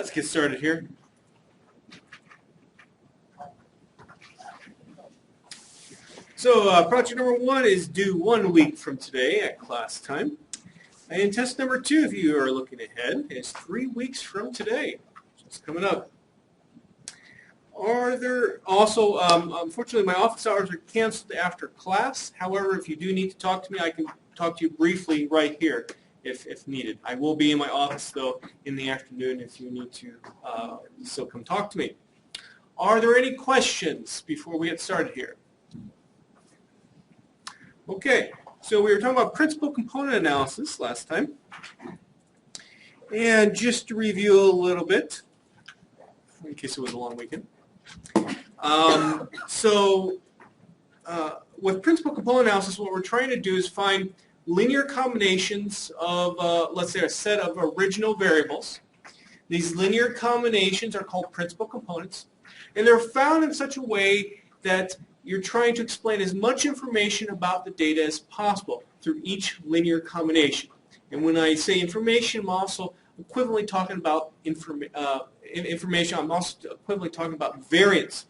Let's get started here. So project number 1 is due 1 week from today at class time. And test number 2, if you are looking ahead, is 3 weeks from today. So it's coming up. Are there also, unfortunately my office hours are canceled after class. However, if you do need to talk to me, I can talk to you briefly right here if needed. I will be in my office though in the afternoon if you need to still come talk to me. Are there any questions before we get started here? Okay, so we were talking about principal component analysis last time. And just to review a little bit, in case it was a long weekend. With principal component analysis, what we're trying to do is find linear combinations of, let's say, a set of original variables. These linear combinations are called principal components, and they're found in such a way that you're trying to explain as much information about the data as possible through each linear combination. And when I say information, I'm also equivalently talking about information. I'm also equivalently talking about variance.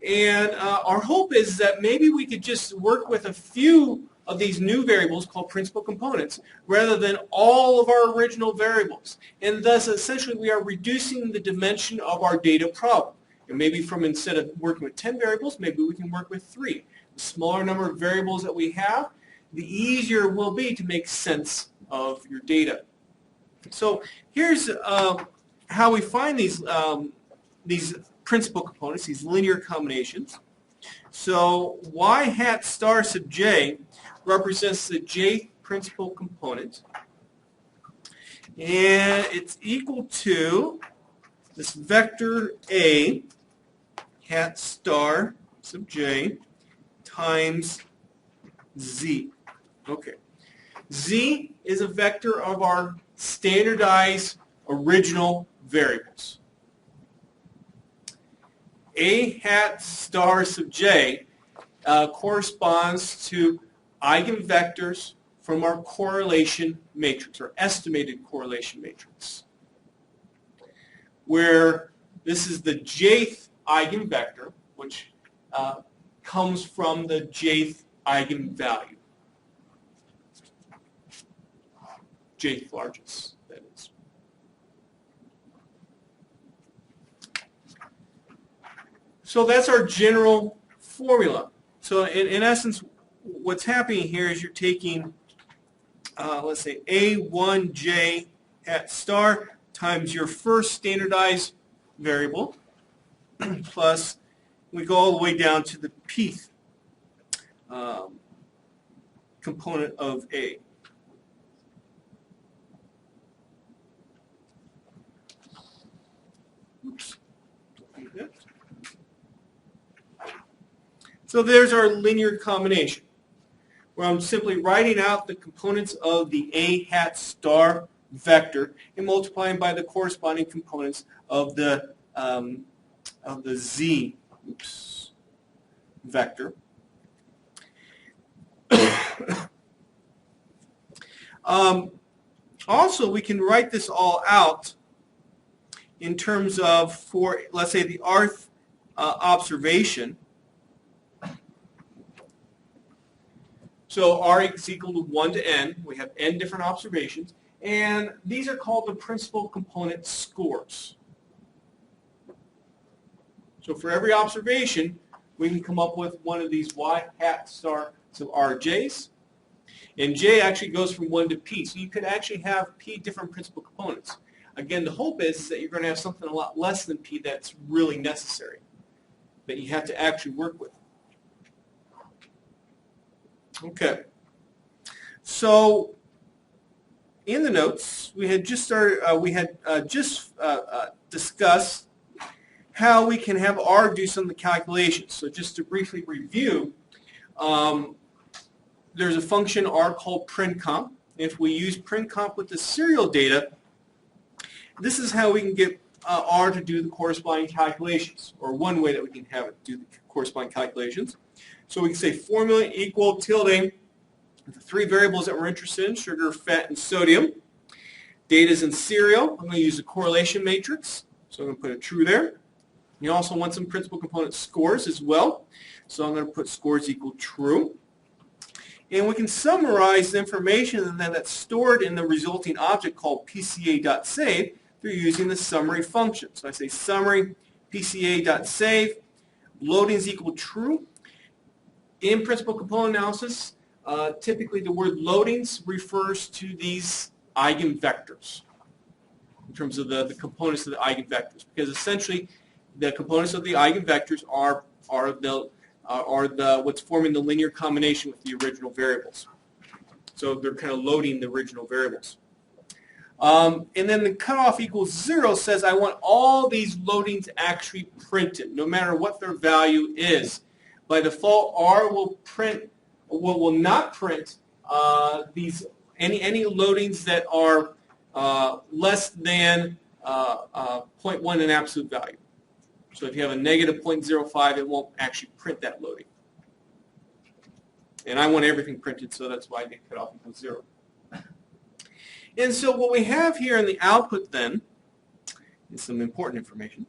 And our hope is that maybe we could just work with a few of these new variables called principal components rather than all of our original variables. And thus, essentially, we are reducing the dimension of our data problem. And maybe from instead of working with 10 variables, maybe we can work with 3. The smaller number of variables that we have, the easier it will be to make sense of your data. So here's how we find these principal components, these linear combinations. So y hat star sub j represents the jth principal component. And it's equal to this vector A hat star sub j times z. Okay. Z is a vector of our standardized original variables. A hat star sub j corresponds to eigenvectors from our correlation matrix, or estimated correlation matrix, where this is the jth eigenvector, which comes from the jth eigenvalue. Jth largest, that is. So that's our general formula. So in essence, what's happening here is you're taking, let's say, A1j hat star times your first standardized variable plus, we go all the way down to the pth component of A. Oops. So there's our linear combination, where I'm simply writing out the components of the A hat star vector and multiplying by the corresponding components of the Z vector. Also, we can write this all out in terms of, for let's say, the rth observation. So r is equal to 1 to n. We have n different observations. And these are called the principal component scores. So for every observation, we can come up with one of these y hat star, so rj's. And j actually goes from 1 to p. So you could actually have p different principal components. Again, the hope is that you're going to have something a lot less than p that's really necessary, that you have to actually work with. Okay. So in the notes, we had just started. Discussed how we can have R do some of the calculations. So just to briefly review, there's a function R called printcomp. If we use printcomp with the serial data, this is how we can get R to do the corresponding calculations, or one way that we can have it do the corresponding calculations. So we can say formula equal tilde the 3 variables that we're interested in, sugar, fat, and sodium. Data is in serial. I'm going to use a correlation matrix, so I'm going to put a true there. You also want some principal component scores as well, so I'm going to put scores equal true. And we can summarize the information that's stored in the resulting object called pca.save through using the summary function. So I say summary pca.save, loading is equal true. In principal component analysis, typically the word loadings refers to these eigenvectors in terms of the components of the eigenvectors, because essentially the components of the eigenvectors are what's forming the linear combination with the original variables. So they're kind of loading the original variables. And then the cutoff equals 0 says I want all these loadings actually printed, no matter what their value is. By default, R will not print any loadings that are less than 0.1 in absolute value. So if you have a negative 0.05, it won't actually print that loading. And I want everything printed, so that's why I get cutoff equals 0. And so what we have here in the output then is some important information.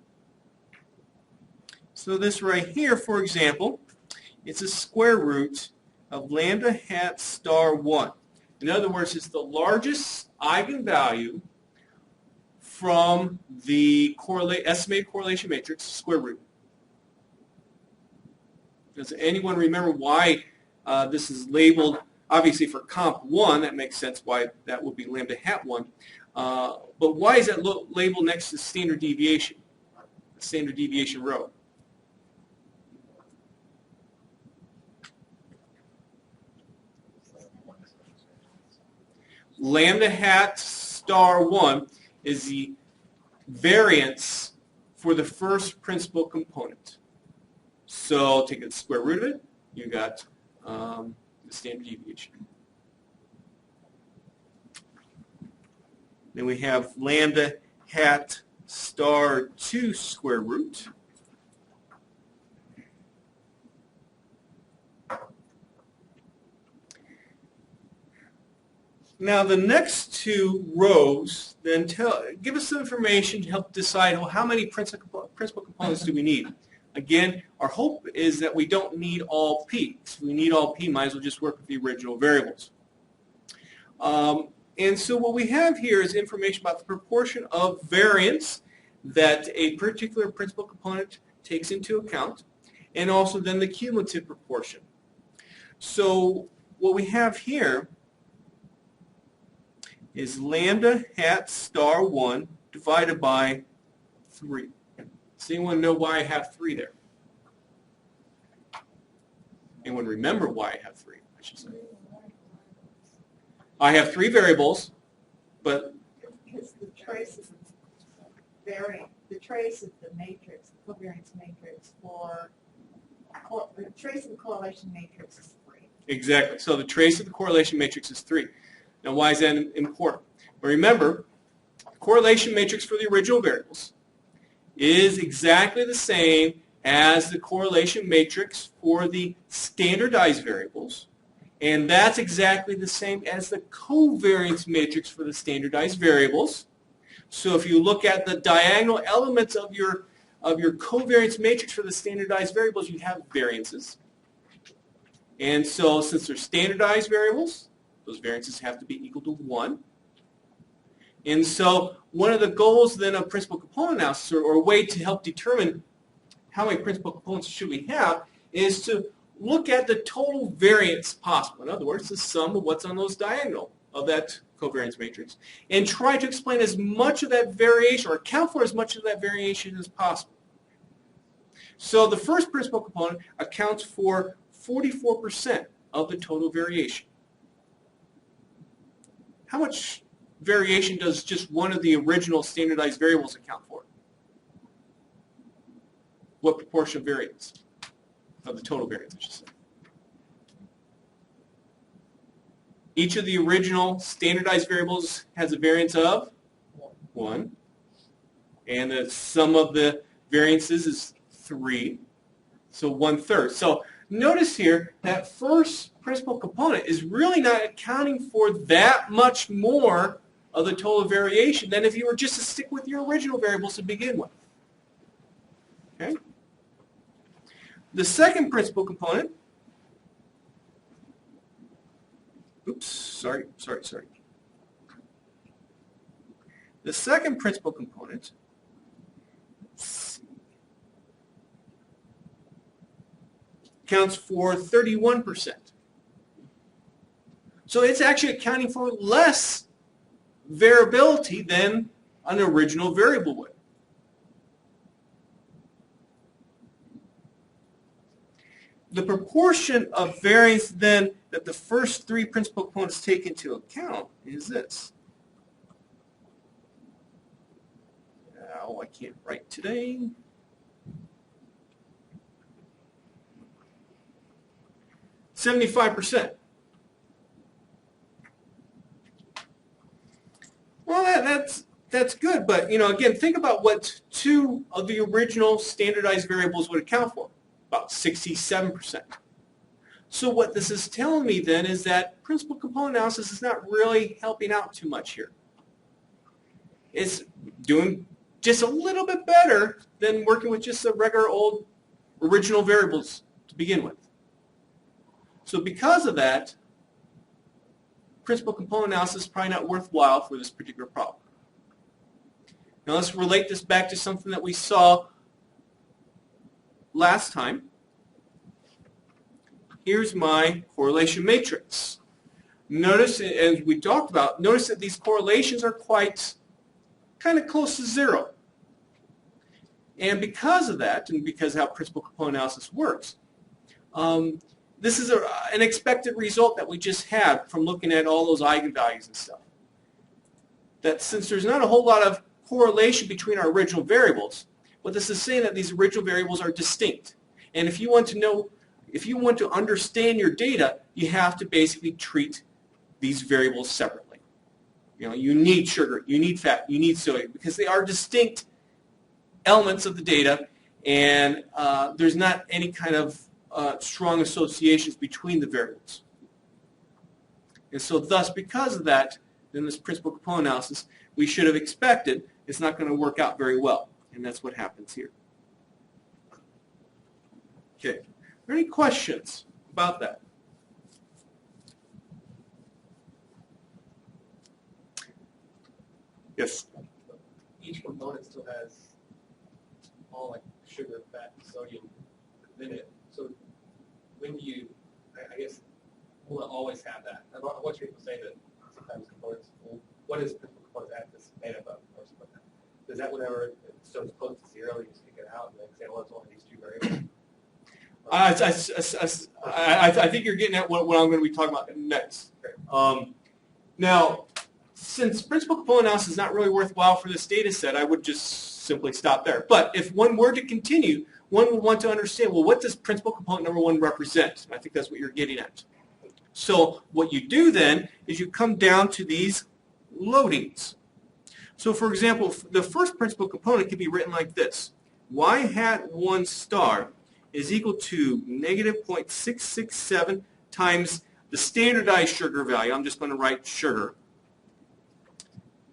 So this right here, for example, it's a square root of lambda hat star 1. In other words, it's the largest eigenvalue from the estimated correlation matrix square root. Does anyone remember why this is labeled? Obviously for comp 1, that makes sense why that would be lambda hat 1. But why is that labeled next to standard deviation, the standard deviation row? Lambda hat star 1 is the variance for the first principal component. So take the square root of it, you got the standard deviation. Then we have lambda hat star 2 square root. Now the next two rows then give us some information to help decide, well, how many principal components do we need? Again, our hope is that we don't need all P. If we need all P, might as well just work with the original variables. And so what we have here is information about the proportion of variance that a particular principal component takes into account, and also then the cumulative proportion. So what we have here is lambda hat star 1 divided by 3. Does anyone know why I have 3 there? Anyone remember why I have 3, I should say? I have 3 variables, but because the trace is varying. The trace of the matrix, the covariance matrix for the trace of the correlation matrix is 3. Exactly. So the trace of the correlation matrix is 3. Now, why is that important? Well, remember, the correlation matrix for the original variables is exactly the same as the correlation matrix for the standardized variables, and that's exactly the same as the covariance matrix for the standardized variables. So if you look at the diagonal elements of your covariance matrix for the standardized variables, you have variances. And so since they're standardized variables, those variances have to be equal to 1. And so one of the goals then of principal component analysis, or a way to help determine how many principal components should we have, is to look at the total variance possible. In other words, the sum of what's on those diagonal of that covariance matrix, and try to explain as much of that variation, or account for as much of that variation as possible. So the first principal component accounts for 44% of the total variation. How much variation does just one of the original standardized variables account for? What proportion of variance? Of the total variance, I should say. Each of the original standardized variables has a variance of 1. And the sum of the variances is 3. So 1/3. So notice here that first principal component is really not accounting for that much more of the total variation than if you were just to stick with your original variables to begin with. Okay? The second principal component, oops, sorry. The second principal component, accounts for 31%. So it's actually accounting for less variability than an original variable would. The proportion of variance then that the first three principal components take into account is this. Now I can't write today. %. Well, that's good, but again, think about what two of the original standardized variables would account for. About 67%. So what this is telling me then is that principal component analysis is not really helping out too much here. It's doing just a little bit better than working with just the regular old original variables to begin with. So because of that, principal component analysis is probably not worthwhile for this particular problem. Now let's relate this back to something that we saw last time. Here's my correlation matrix. Notice, as we talked about, notice that these correlations are kind of close to zero. And because of that, and because of how principal component analysis works, this is an expected result that we just had from looking at all those eigenvalues and stuff. That since there's not a whole lot of correlation between our original variables, what this is saying that these original variables are distinct. And if you want to understand your data, you have to basically treat these variables separately. You need sugar, you need fat, you need sodium, because they are distinct elements of the data, and there's not any kind of strong associations between the variables. And so thus, because of that, in this principal component analysis, we should have expected it's not going to work out very well. And that's what happens here. Okay. Are there any questions about that? Yes? Each component still has all like sugar, fat, sodium in it. So when you, I guess, will it always have that? I've watched people say that sometimes components, well, what is principal components acts made up of, or something like that? Does that whenever it's so close to zero, you just take it out and then say, well, it's only these two variables? I think you're getting at what I'm going to be talking about next. Now, since principal component analysis is not really worthwhile for this data set, I would just simply stop there. But if one were to continue, one would want to understand, well, what does principal component number one represent? I think that's what you're getting at. So what you do then is you come down to these loadings. So for example, the first principal component can be written like this. Y hat 1 star is equal to negative 0.667 times the standardized sugar value. I'm just going to write sugar.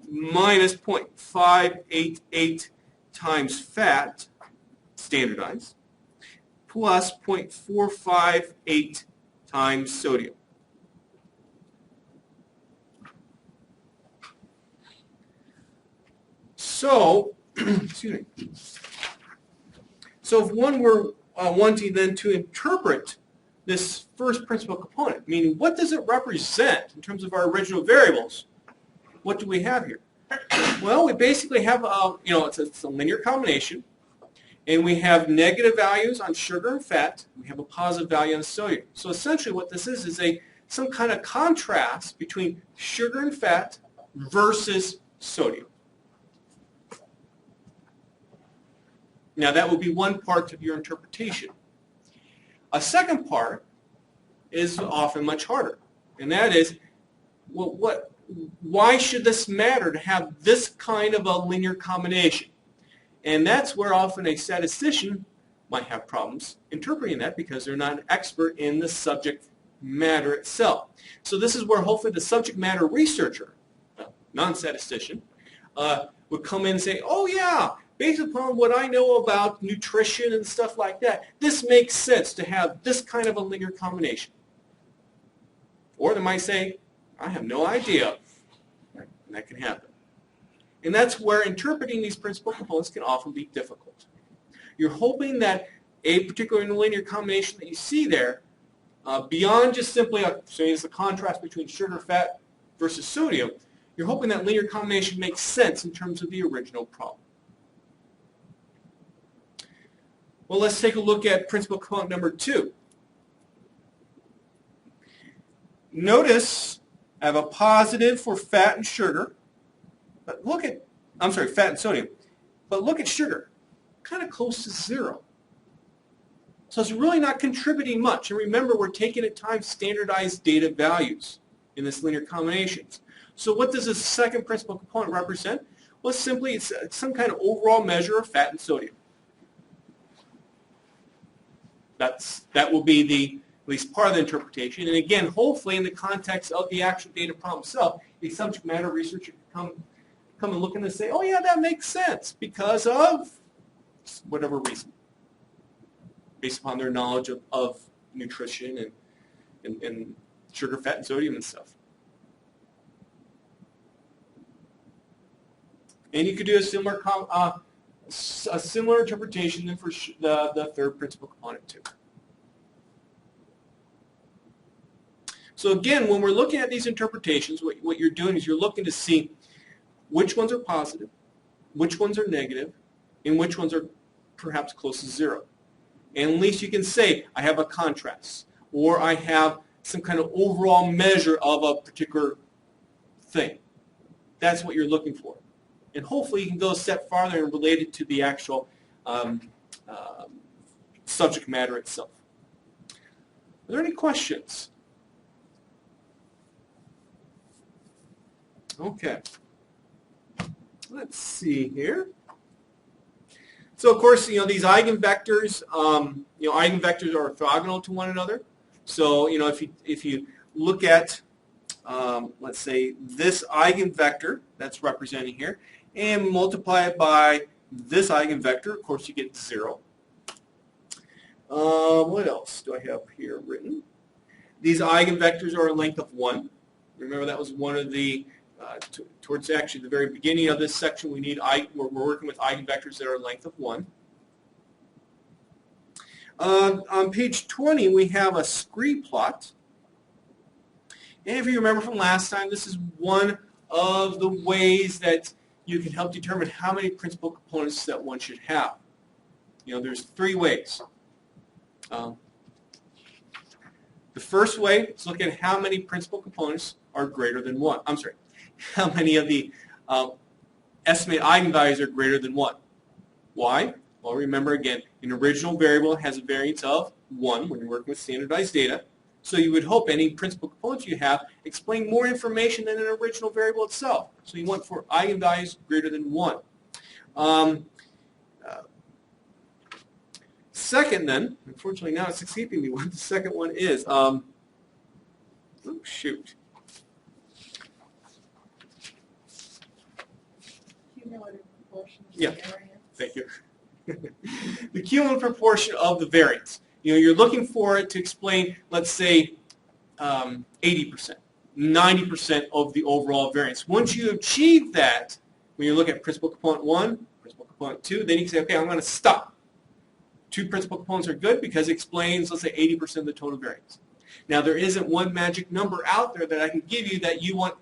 Minus 0.588 times fat, standardized, plus 0.458 times sodium. So, excuse me. So if one were wanting then to interpret this first principal component, meaning what does it represent in terms of our original variables, what do we have here? Well, we basically have, it's a linear combination, and we have negative values on sugar and fat. We have a positive value on sodium. So essentially what this is some kind of contrast between sugar and fat versus sodium. Now that would be one part of your interpretation. A second part is often much harder, and that is, well, why should this matter to have this kind of a linear combination? And that's where often a statistician might have problems interpreting that because they're not an expert in the subject matter itself. So this is where hopefully the subject matter researcher, non-statistician, would come in and say, oh yeah, based upon what I know about nutrition and stuff like that, this makes sense to have this kind of a linear combination. Or they might say, I have no idea. And that can happen. And that's where interpreting these principal components can often be difficult. You're hoping that a particular linear combination that you see there, beyond just simply saying it's the contrast between sugar, fat versus sodium, you're hoping that linear combination makes sense in terms of the original problem. Well, let's take a look at principal component number 2. Notice I have a positive for fat and sugar, but look at, I'm sorry, fat and sodium, but look at sugar, kind of close to 0. So it's really not contributing much. And remember, we're taking at times standardized data values in this linear combinations. So what does this second principal component represent? Well, simply it's some kind of overall measure of fat and sodium. That will be the at least part of the interpretation. And again, hopefully in the context of the actual data problem itself, a subject matter researcher can come and look and say, oh yeah, that makes sense because of whatever reason, based upon their knowledge of nutrition and sugar, fat, and sodium and stuff. And you could do a similar interpretation than for the third principal component too. So again, when we're looking at these interpretations, what you're doing is you're looking to see which ones are positive, which ones are negative, and which ones are perhaps close to 0. And at least you can say, I have a contrast, or I have some kind of overall measure of a particular thing. That's what you're looking for. And hopefully you can go a step farther and relate it to the actual subject matter itself. Are there any questions? Okay. Let's see here. So of course, these eigenvectors, eigenvectors are orthogonal to one another. So, if you look at, let's say, this eigenvector that's represented here, and multiply it by this eigenvector, of course, you get 0. What else do I have here written? These eigenvectors are a length of 1. Remember, that was one of the towards actually the very beginning of this section, we're working with eigenvectors that are a length of 1. On page 20, we have a scree plot. And if you remember from last time, this is one of the ways that you can help determine how many principal components that one should have. There's 3 ways. The first way is look at how many principal components are greater than 1. I'm sorry, how many of the estimated eigenvalues are greater than 1. Why? Well, remember again, an original variable has a variance of 1 when you're working with standardized data. So you would hope any principal components you have explain more information than an original variable itself. So you want for eigenvalues greater than 1. Second then, unfortunately now it's escaping me what the second one is. Oh, shoot. Cumulative proportion of Yeah. the variance. Thank you. The cumulative proportion of the variance. You're looking for it to explain, let's say, 80%, 90% of the overall variance. Once you achieve that, when you look at principal component 1, principal component 2, then you can say, okay, I'm going to stop. 2 principal components are good because it explains, let's say, 80% of the total variance. Now, there isn't one magic number out there that I can give you that you want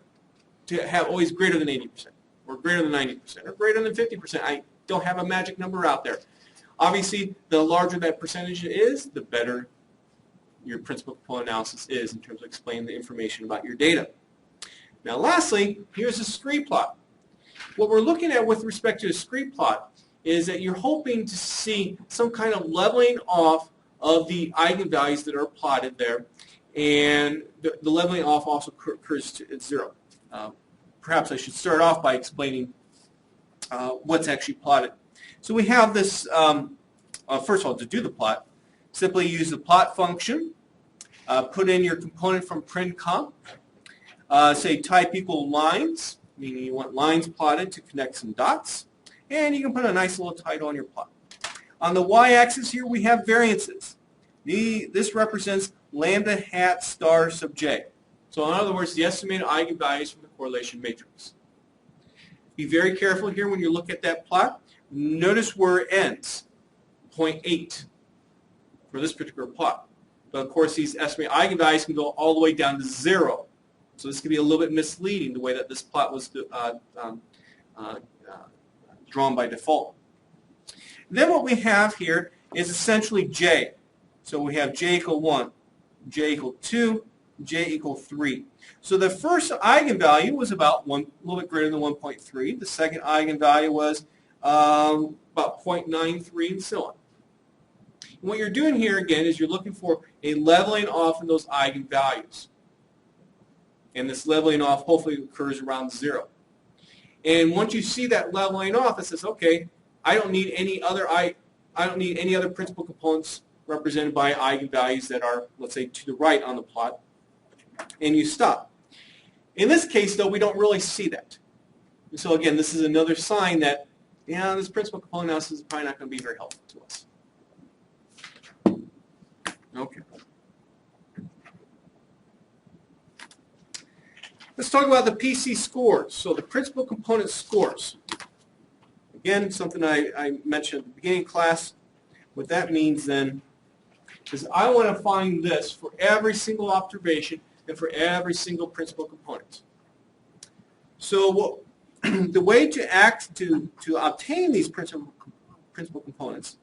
to have always greater than 80%, or greater than 90%, or greater than 50%. I don't have a magic number out there. Obviously, the larger that percentage is, the better your principal component analysis is in terms of explaining the information about your data. Now lastly, here's a scree plot. What we're looking at with respect to a scree plot is that you're hoping to see some kind of leveling off of the eigenvalues that are plotted there, and the leveling off also occurs at 0. Perhaps I should start off by explaining what's actually plotted. So we have this, first of all, to do the plot, simply use the plot function, put in your component from print comp, say type equal lines, meaning you want lines plotted to connect some dots, and you can put a nice little title on your plot. On the y-axis here we have variances. This represents lambda hat star sub j. So in other words, the estimated eigenvalues from the correlation matrix. Be very careful here when you look at that plot. Notice where it ends, 0.8 for this particular plot. But of course these estimated eigenvalues can go all the way down to 0. So this can be a little bit misleading the way that this plot was drawn by default. Then what we have here is essentially j. So we have j equal 1, j equal 2, j equal 3. So the first eigenvalue was about a little bit greater than 1.3. The second eigenvalue was about 0.93 and so on. And what you're doing here again is you're looking for a leveling off in those eigenvalues. And this leveling off hopefully occurs around 0. And once you see that leveling off, it says, okay, I don't need any other principal components represented by eigenvalues that are, let's say, to the right on the plot, and you stop. In this case, though, we don't really see that. And so again, this is another sign that, yeah, this principal component analysis is probably not going to be very helpful to us. Okay. Let's talk about the PC scores. So the principal component scores. Again, something I mentioned at the beginning of class. What that means then is I want to find this for every single observation and for every single principal component. So the way to obtain these principal components,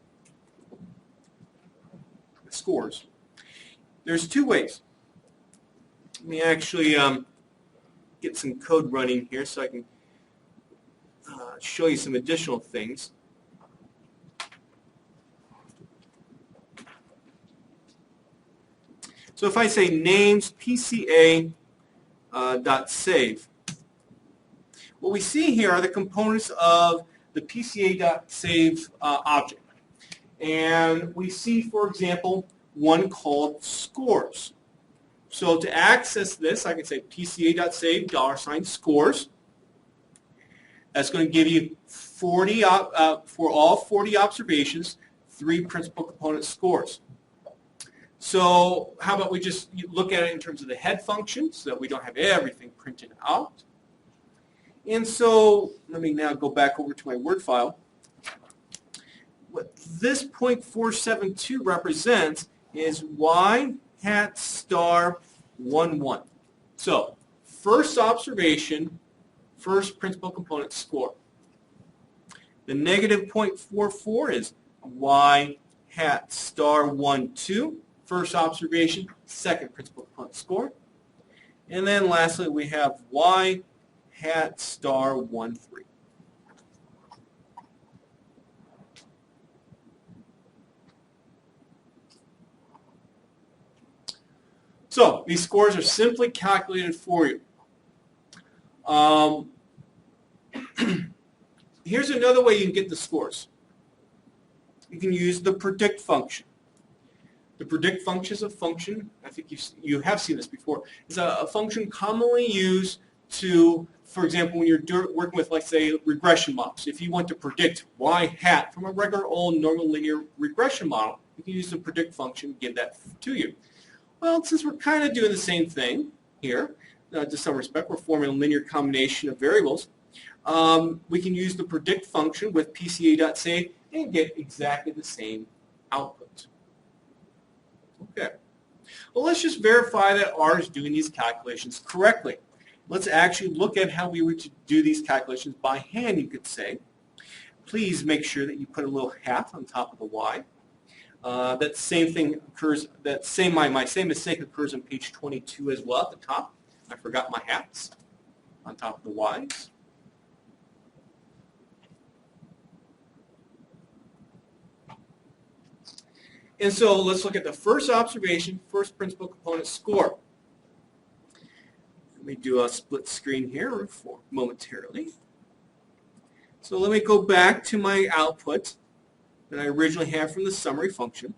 scores, there's two ways. Let me actually get some code running here so I can show you some additional things. So if I say names PCA .save, what we see here are the components of the PCA.save object. And we see, for example, one called scores. So to access this, I can say PCA.save $scores. That's going to give you 40 for all 40 observations, 3 principal component scores. So how about we just look at it in terms of the head function so that we don't have everything printed out. And so let me now go back over to my Word file. What this 0.472 represents is y hat star 1, 1. So first observation, first principal component score. The negative 0.44 is y hat star 1, 2. First observation, second principal component score. And then lastly we have y hat star 1, 3. So these scores are simply calculated for you. Here's another way you can get the scores. You can use the predict function. The predict function is a function, I think you have seen this before, it's a function commonly used to, for example, when you're working with, let's say, regression models. If you want to predict y hat from a regular old normal linear regression model, you can use the predict function to give that to you. Well, since we're kind of doing the same thing here, to some respect, we're forming a linear combination of variables, we can use the predict function with PCA.save and get exactly the same output. Okay. Well, let's just verify that R is doing these calculations correctly. Let's actually look at how we would do these calculations by hand, you could say. Please make sure that you put a little hat on top of the Y. That same thing occurs, my same mistake occurs on page 22 as well at the top. I forgot my hats on top of the Y's. And so let's look at the first observation, first principal component score. Let me do a split screen here momentarily. So let me go back to my output that I originally had from the summary function.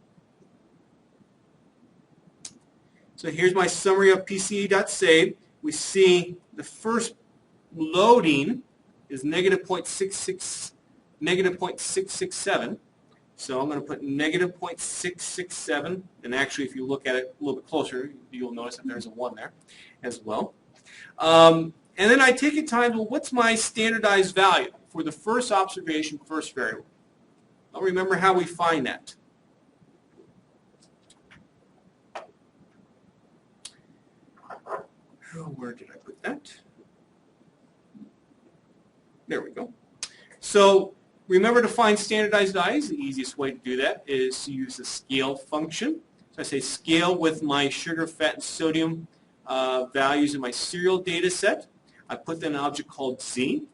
So here's my summary of PCA.save. We see the first loading is negative 0.667. So I'm going to put negative 0.667, and actually if you look at it a little bit closer, you'll notice that there's a 1 there as well. And then I take it times, well, what's my standardized value for the first observation, first variable? I'll remember how we find that. Where did I put that? There we go. So remember to find standardized values. The easiest way to do that is to use the scale function. So I say scale with my sugar, fat, and sodium values in my serial data set. I put in an object called Z.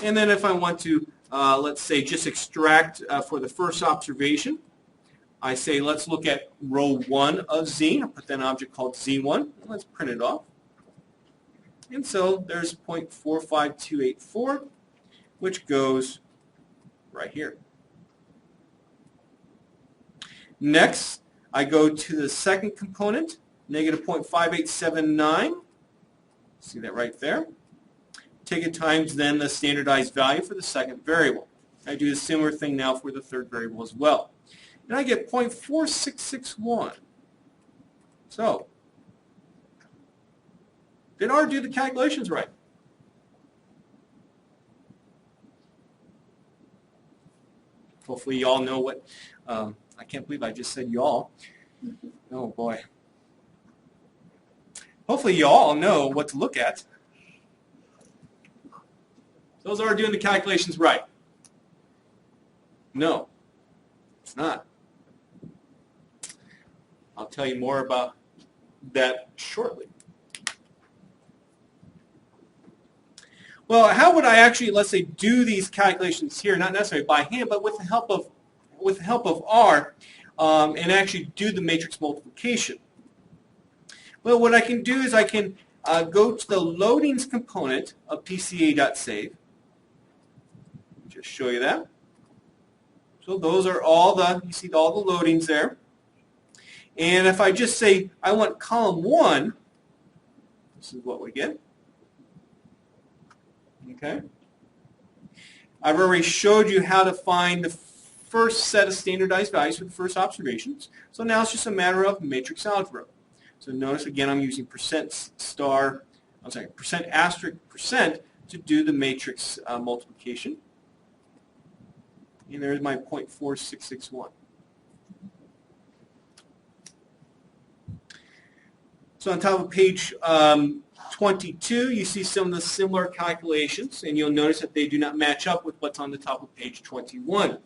And then if I want to, let's say, just extract for the first observation, I say let's look at row 1 of Z. I put that in an object called Z1. And let's print it off. And so there's 0.45284, which goes right here. Next, I go to the second component, negative 0.5879. See that right there? Take it times then the standardized value for the second variable. I do a similar thing now for the third variable as well. And I get 0.4661. So, did R do the calculations right? Hopefully you all know what, I can't believe I just said y'all. Oh boy. Hopefully you all know what to look at. Those are doing the calculations right. No, it's not. I'll tell you more about that shortly. Well, how would I actually, let's say, do these calculations here, not necessarily by hand, but with the help of R, and actually do the matrix multiplication? Well, what I can do is I can go to the loadings component of PCA.save. Just show you that. So those are all the, you see all the loadings there. And if I just say I want column 1, this is what we get. Okay. I've already showed you how to find the first set of standardized values for the first observations. So now it's just a matter of matrix algebra. So notice again I'm using percent asterisk percent to do the matrix multiplication. And there's my 0.4661. So on top of page 22, you see some of the similar calculations, and you'll notice that they do not match up with what's on the top of page 21.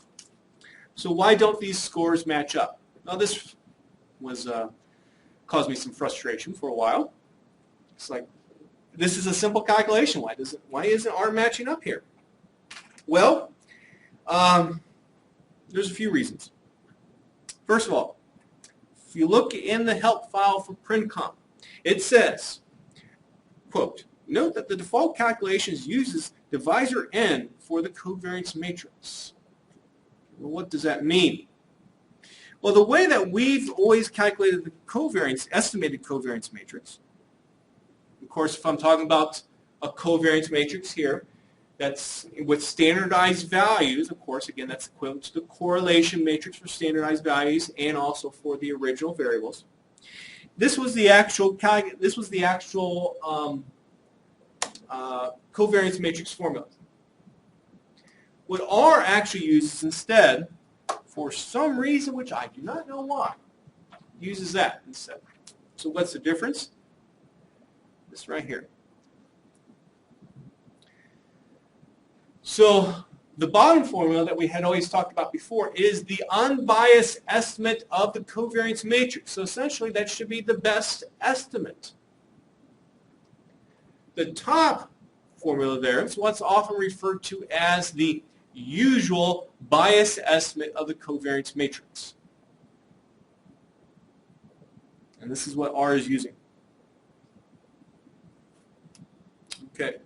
So why don't these scores match up? Now this was caused me some frustration for a while. It's like, this is a simple calculation. Why isn't R matching up here? Well, there's a few reasons. First of all, if you look in the help file for PrintCom, it says, quote, note that the default calculations uses divisor n for the covariance matrix. Well, what does that mean? Well, the way that we've always calculated the covariance, estimated covariance matrix, of course, if I'm talking about a covariance matrix here, that's with standardized values, of course, again, that's equivalent to the correlation matrix for standardized values and also for the original variables. This was the actual covariance matrix formula. What R actually uses instead, for some reason which I do not know why, uses that instead. So what's the difference? This right here. So the bottom formula that we had always talked about before is the unbiased estimate of the covariance matrix. So essentially that should be the best estimate. The top formula there is what's often referred to as the usual bias estimate of the covariance matrix. And this is what R is using. Okay.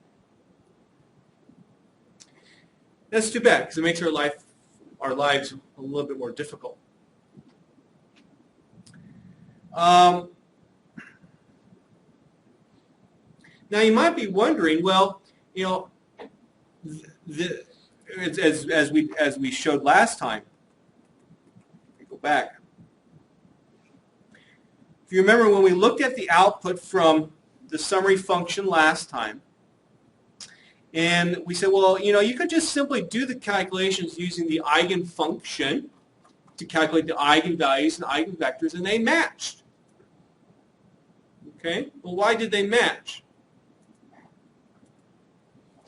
That's too bad because it makes our lives a little bit more difficult. Now Now you might be wondering, well, you know, as we showed last time, go back. If you remember when we looked at the output from the summary function last time, and we said, well, you know, you could just simply do the calculations using the eigenfunction to calculate the eigenvalues and eigenvectors, and they matched. Okay? Well, why did they match?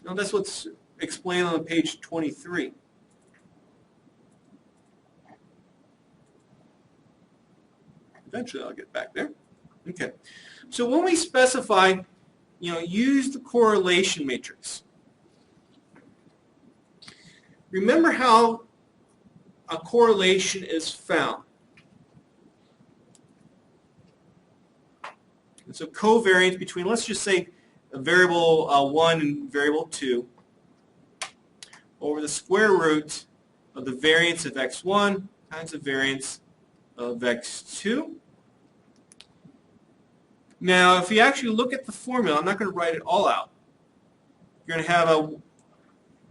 Now, that's what's explained on page 23. Eventually, I'll get back there. Okay. So when we specify, you know, use the correlation matrix. Remember how a correlation is found. And so covariance between, let's just say, a variable 1 and variable 2 over the square root of the variance of x1 times the variance of x2. Now, if you actually look at the formula, I'm not going to write it all out. You're going to have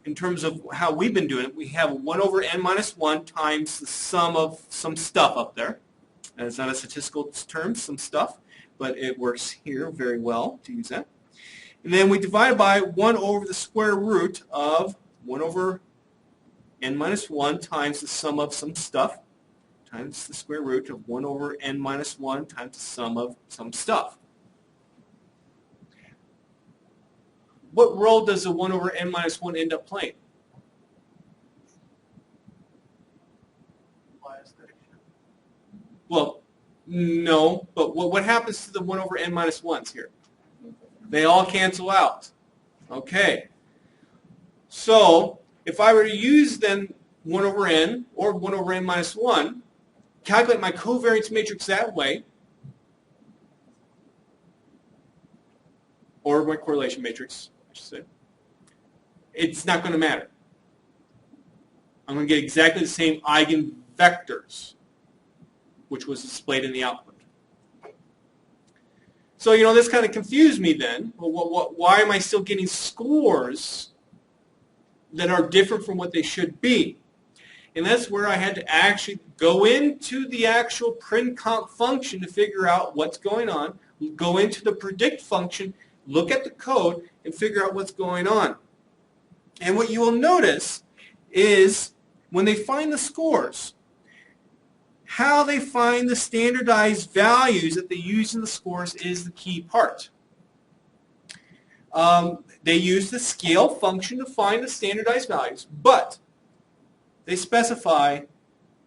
in terms of how we've been doing it, we have 1 over n minus 1 times the sum of some stuff up there. And it's not a statistical term, some stuff, but it works here very well to use that. And then we divide by 1 over the square root of 1 over n minus 1 times the sum of some stuff times the square root of 1 over n minus 1 times the sum of some stuff. What role does the 1 over n minus 1 end up playing? Well, no, but what happens to the 1 over n minus 1s here? They all cancel out. Okay. So if I were to use then 1 over n or 1 over n minus 1, calculate my covariance matrix that way, or my correlation matrix, I should say, it's not going to matter. I'm going to get exactly the same eigenvectors, which was displayed in the output. So, you know, this kind of confused me then. Well, why am I still getting scores that are different from what they should be? And that's where I had to actually go into the actual print comp function to figure out what's going on, go into the predict function, look at the code, and figure out what's going on. And what you will notice is when they find the scores, how they find the standardized values that they use in the scores is the key part. They use the scale function to find the standardized values, but they specify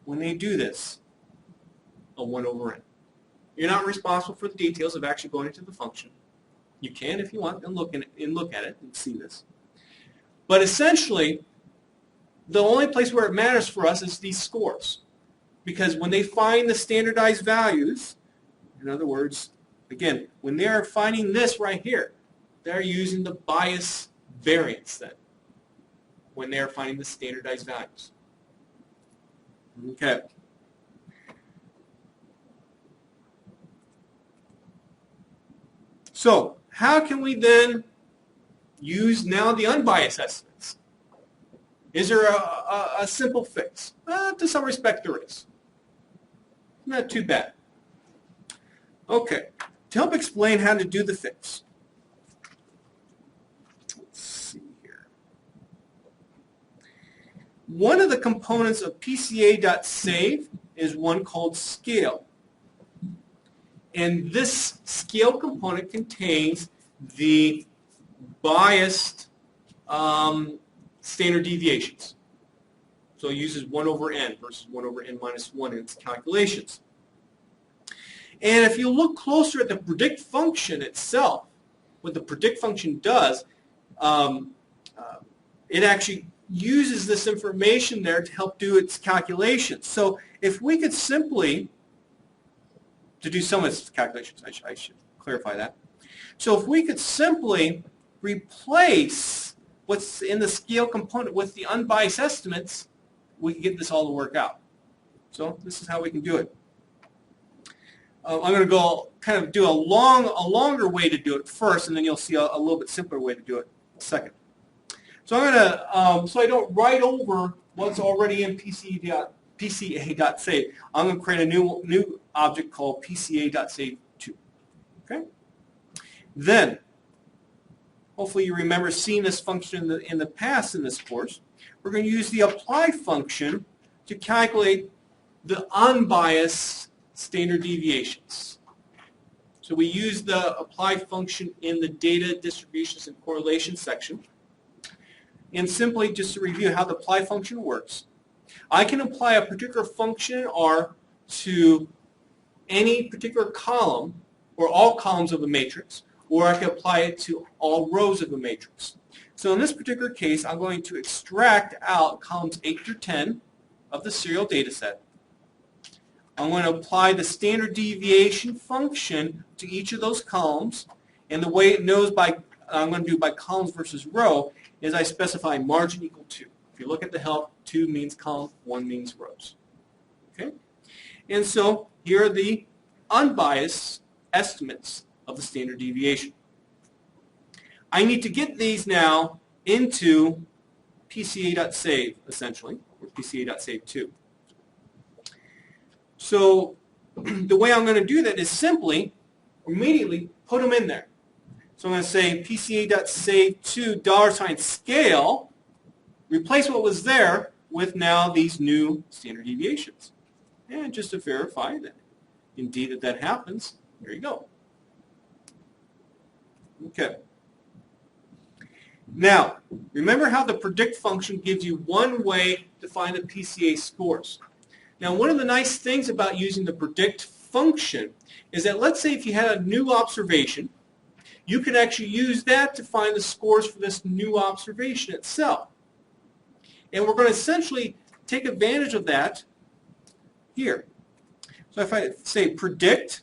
when they do this a 1 over n. You're not responsible for the details of actually going into the function. You can if you want and look at it and see this. But essentially, the only place where it matters for us is these scores. Because when they find the standardized values, in other words, again, when they're finding this right here, they're using the bias variance then, when they're finding the standardized values. Okay. So, how can we then use now the unbiased estimates? Is there a simple fix? To some respect there is. Not too bad. Okay, to help explain how to do the fix. Let's see here. One of the components of PCA.save is one called scale. And this scale component contains the biased standard deviations. So it uses 1 over n versus 1 over n minus 1 in its calculations. And if you look closer at the predict function itself, what the predict function does, it actually uses this information there to help do its calculations. So if we could simply, to do some of its calculations, I should clarify that. So if we could simply replace what's in the scale component with the unbiased estimates, we can get this all to work out. So this is how we can do it. I'm going to go kind of do a longer way to do it first, and then you'll see a little bit simpler way to do it second. So I'm going to, so I don't write over what's already in PCA.save, I'm going to create a new object called PCA.save2. Okay? Then, hopefully you remember seeing this function in the past in this course. We're going to use the apply function to calculate the unbiased standard deviations. So we use the apply function in the data distributions and correlation section. And simply just to review how the apply function works, I can apply a particular function in R to any particular column or all columns of a matrix, or I can apply it to all rows of a matrix. So in this particular case, I'm going to extract out columns 8 through 10 of the serial data set. I'm going to apply the standard deviation function to each of those columns, and the way it knows I'm going to do by columns versus row is I specify margin equal 2. If you look at the help, 2 means column, 1 means rows. Okay? And so here are the unbiased estimates of the standard deviation. I need to get these now into PCA.save, essentially, or PCA.save2. So the way I'm going to do that is simply, immediately, put them in there. So I'm going to say PCA.save2 $scale, replace what was there with now these new standard deviations. And just to verify that indeed that happens, there you go. Okay. Now, remember how the predict function gives you one way to find the PCA scores. Now, one of the nice things about using the predict function is that let's say if you had a new observation, you can actually use that to find the scores for this new observation itself. And we're going to essentially take advantage of that here. So if I say predict,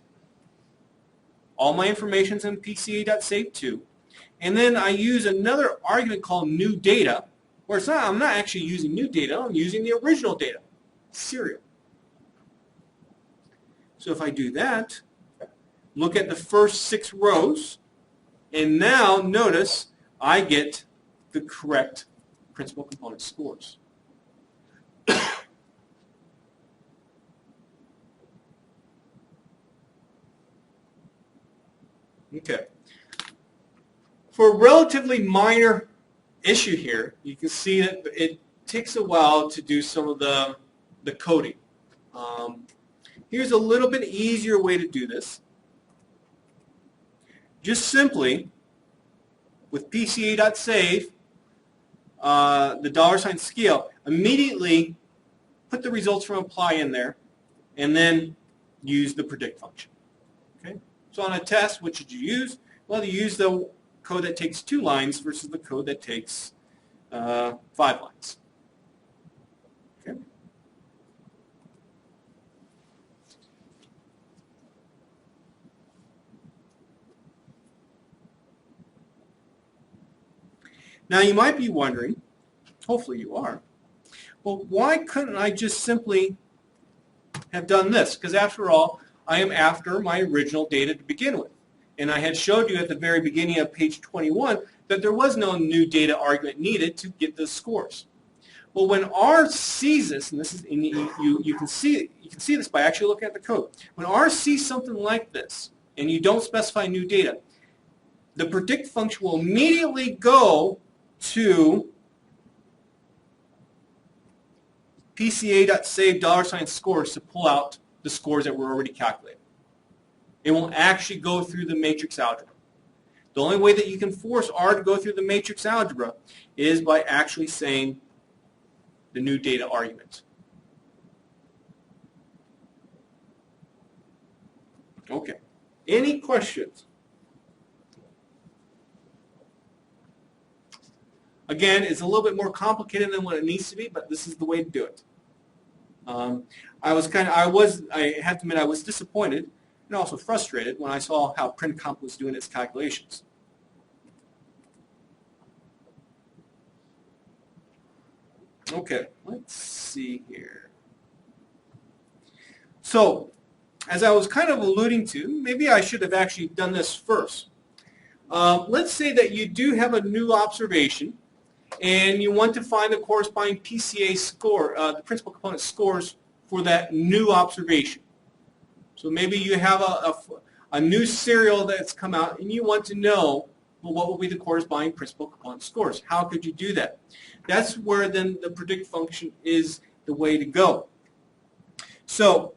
all my information's in PCA.save2, and then I use another argument called new data, where I'm not actually using new data, I'm using the original data, serial. So if I do that, look at the first 6 rows, and now notice I get the correct principal component scores. Okay. For a relatively minor issue here, you can see that it takes a while to do some of the coding. Here's a little bit easier way to do this. Just simply, with PCA.save, the $scale, immediately put the results from apply in there, and then use the predict function. Okay? So on a test, what should you use? Well, you use the code that takes 2 lines versus the code that takes 5 lines. Okay? Now you might be wondering, hopefully you are, well, why couldn't I just simply have done this? Because after all, I am after my original data to begin with. And I had showed you at the very beginning of page 21 that there was no new data argument needed to get the scores. Well, when R sees this, and this is you can see this by actually looking at the code. When R sees something like this, and you don't specify new data, the predict function will immediately go to PCA.save $scores to pull out the scores that were already calculated. It won't actually go through the matrix algebra. The only way that you can force R to go through the matrix algebra is by actually saying the new data argument. Okay. Any questions? Again, it's a little bit more complicated than what it needs to be, but this is the way to do it. I have to admit, I was disappointed and also frustrated when I saw how PrintComp was doing its calculations. Okay, let's see here. So, as I was kind of alluding to, maybe I should have actually done this first. Let's say that you do have a new observation and you want to find the corresponding PCA score, the principal component scores for that new observation. So maybe you have a new serial that's come out and you want to know, well, what will be the corresponding principal component scores? How could you do that? That's where then the predict function is the way to go. So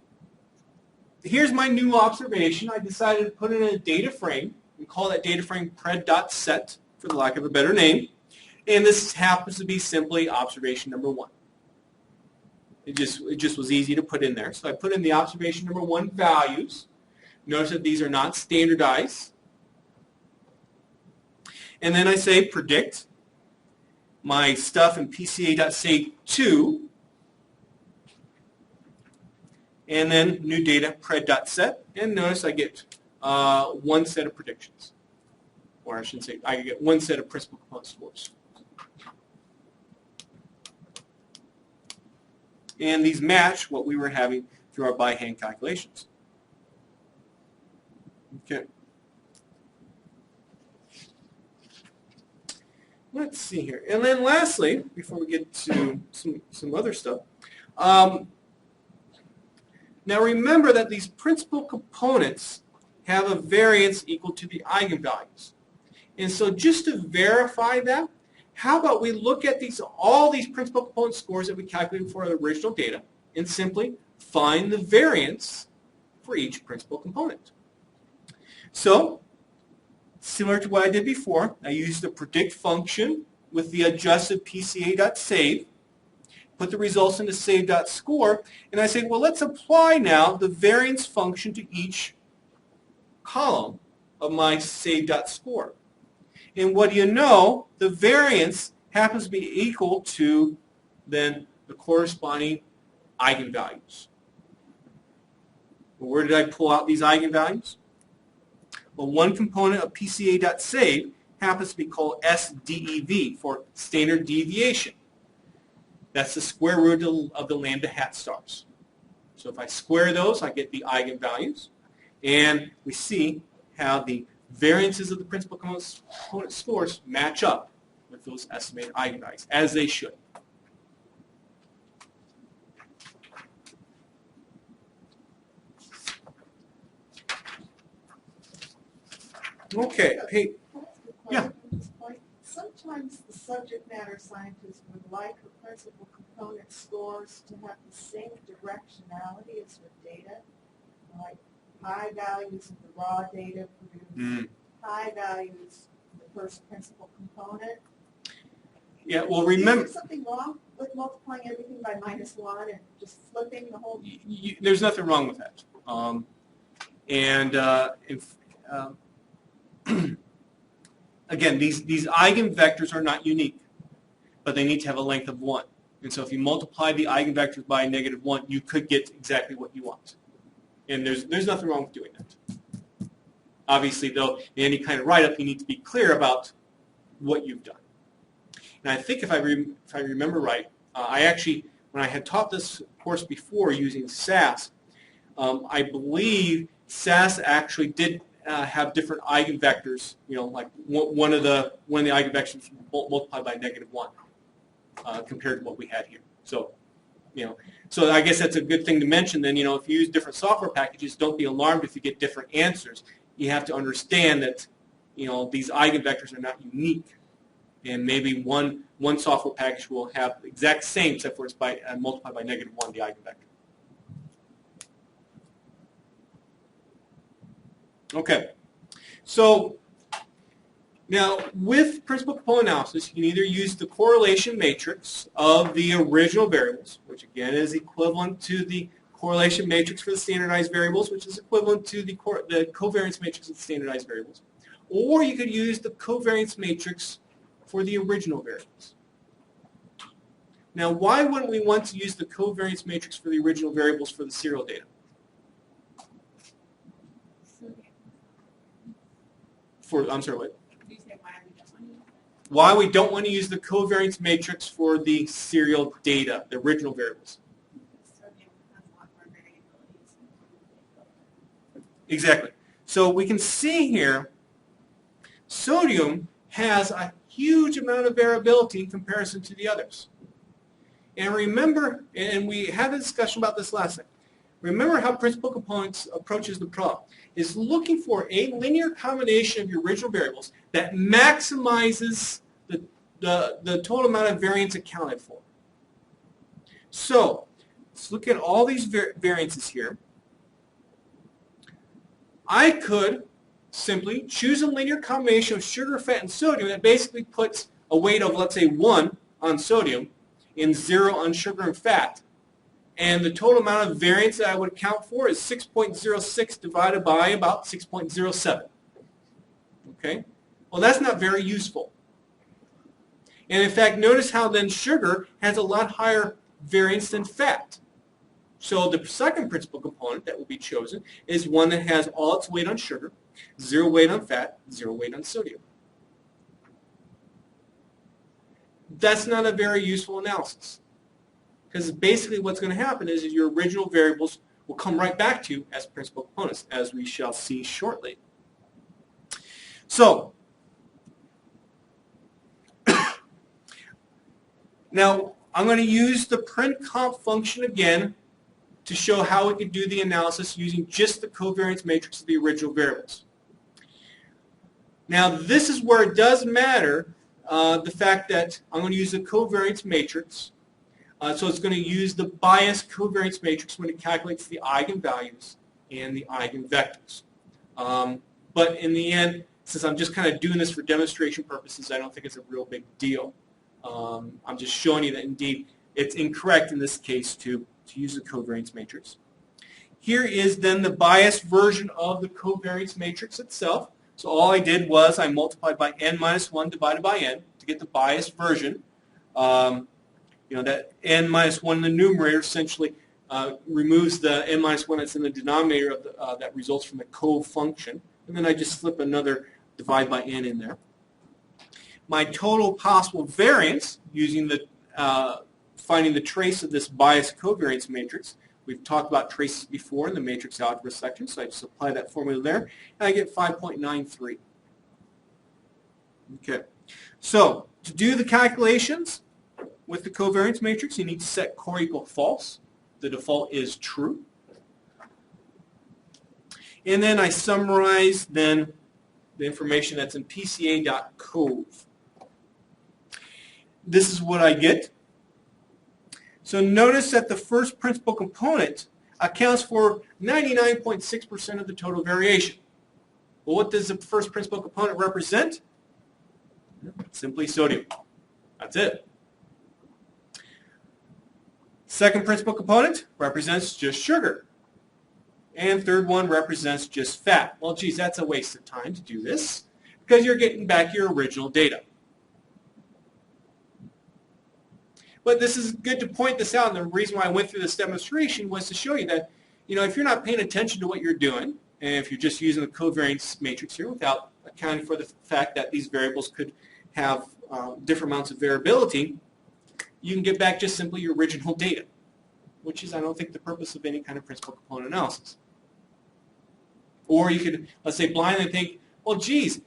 here's my new observation. I decided to put it in a data frame and call that data frame pred.set, for the lack of a better name. And this happens to be simply observation number 1. It just was easy to put in there. So I put in the observation number 1 values. Notice that these are not standardized. And then I say predict my stuff in PCA.save2. And then new data pred.set. And notice I get one set of predictions. Or I shouldn't say, I get one set of principal component scores. And these match what we were having through our by hand calculations. Okay. Let's see here. And then lastly, before we get to some other stuff, now remember that these principal components have a variance equal to the eigenvalues. And so just to verify that, how about we look at all these principal component scores that we calculated for the original data and simply find the variance for each principal component. So, similar to what I did before, I used the predict function with the adjusted PCA.save, put the results into save.score, and I say, well, let's apply now the variance function to each column of my save.score. And what do you know? The variance happens to be equal to then the corresponding eigenvalues. Well, where did I pull out these eigenvalues? Well, one component of PCA.save happens to be called SDEV, for standard deviation. That's the square root of the lambda hat stars. So if I square those, I get the eigenvalues. And we see how the variances of the principal component scores match up with those estimated eigenvalues, as they should. Okay. Hey, yeah. Sometimes the subject matter scientists would like the principal component scores to have the same directionality as the data, like high values of the raw data produce high values of the first principal component. Yeah, well, remember, is there something wrong with multiplying everything by -1 and just flipping the whole? There's nothing wrong with that. Again, these eigenvectors are not unique, but they need to have a length of 1. And so if you multiply the eigenvectors by -1, you could get exactly what you want. And there's nothing wrong with doing that. Obviously, though, in any kind of write-up, you need to be clear about what you've done. And I think if I remember right, I actually, when I had taught this course before using SAS, I believe SAS actually did have different eigenvectors. You know, like one of the eigenvectors multiplied by -1 compared to what we had here. So, so I guess that's a good thing to mention. Then, if you use different software packages, don't be alarmed if you get different answers. You have to understand that, these eigenvectors are not unique, and maybe one software package will have the exact same, except for it's multiplied by -1, the eigenvector. Okay, so now with principal component analysis, you can either use the correlation matrix of the original variables, which again is equivalent to the correlation matrix for the standardized variables, which is equivalent to the covariance matrix of the standardized variables, or you could use the covariance matrix for the original variables. Now, why wouldn't we want to use the covariance matrix for the original variables for the serial data? I'm sorry, what? Why we don't want to use the covariance matrix for the serial data, the original variables? Exactly. So we can see here, sodium has a huge amount of variability in comparison to the others. And remember, and we had a discussion about this last time, remember how principal components approaches the problem is looking for a linear combination of your original variables that maximizes the total amount of variance accounted for. So let's look at all these variances here. I could simply choose a linear combination of sugar, fat, and sodium that basically puts a weight of, let's say, 1 on sodium and 0 on sugar and fat. And the total amount of variance that I would account for is 6.06 divided by about 6.07. Okay? Well, that's not very useful. And in fact, notice how then sugar has a lot higher variance than fat. So the second principal component that will be chosen is one that has all its weight on sugar, 0 weight on fat, 0 weight on sodium. That's not a very useful analysis. Because basically what's going to happen is your original variables will come right back to you as principal components, as we shall see shortly. So, now I'm going to use the print comp function again to show how we could do the analysis using just the covariance matrix of the original variables. Now this is where it does matter, the fact that I'm going to use the covariance matrix. So it's going to use the bias covariance matrix when it calculates the eigenvalues and the eigenvectors. But in the end, since I'm just kind of doing this for demonstration purposes, I don't think it's a real big deal. I'm just showing you that indeed it's incorrect in this case to use the covariance matrix. Here is then the biased version of the covariance matrix itself. So all I did was I multiplied by n minus 1 divided by n to get the biased version. That n minus 1 in the numerator essentially removes the n minus 1 that's in the denominator of that results from the cov function. And then I just slip another divide by n in there. My total possible variance using the finding the trace of this biased covariance matrix. We've talked about traces before in the matrix algebra section, so I just apply that formula there, and I get 5.93. Okay, so to do the calculations with the covariance matrix, you need to set core equal false. The default is true. And then I summarize then the information that's in pca.cov. This is what I get. So notice that the first principal component accounts for 99.6% of the total variation. Well, what does the first principal component represent? Simply sodium. That's it. Second principal component represents just sugar. And third one represents just fat. Well, geez, that's a waste of time to do this because you're getting back your original data. But this is good to point this out, and the reason why I went through this demonstration was to show you that, if you're not paying attention to what you're doing, and if you're just using the covariance matrix here without accounting for the fact that these variables could have different amounts of variability, you can get back just simply your original data, which is, I don't think, the purpose of any kind of principal component analysis. Or you could, let's say, blindly think, well, geez,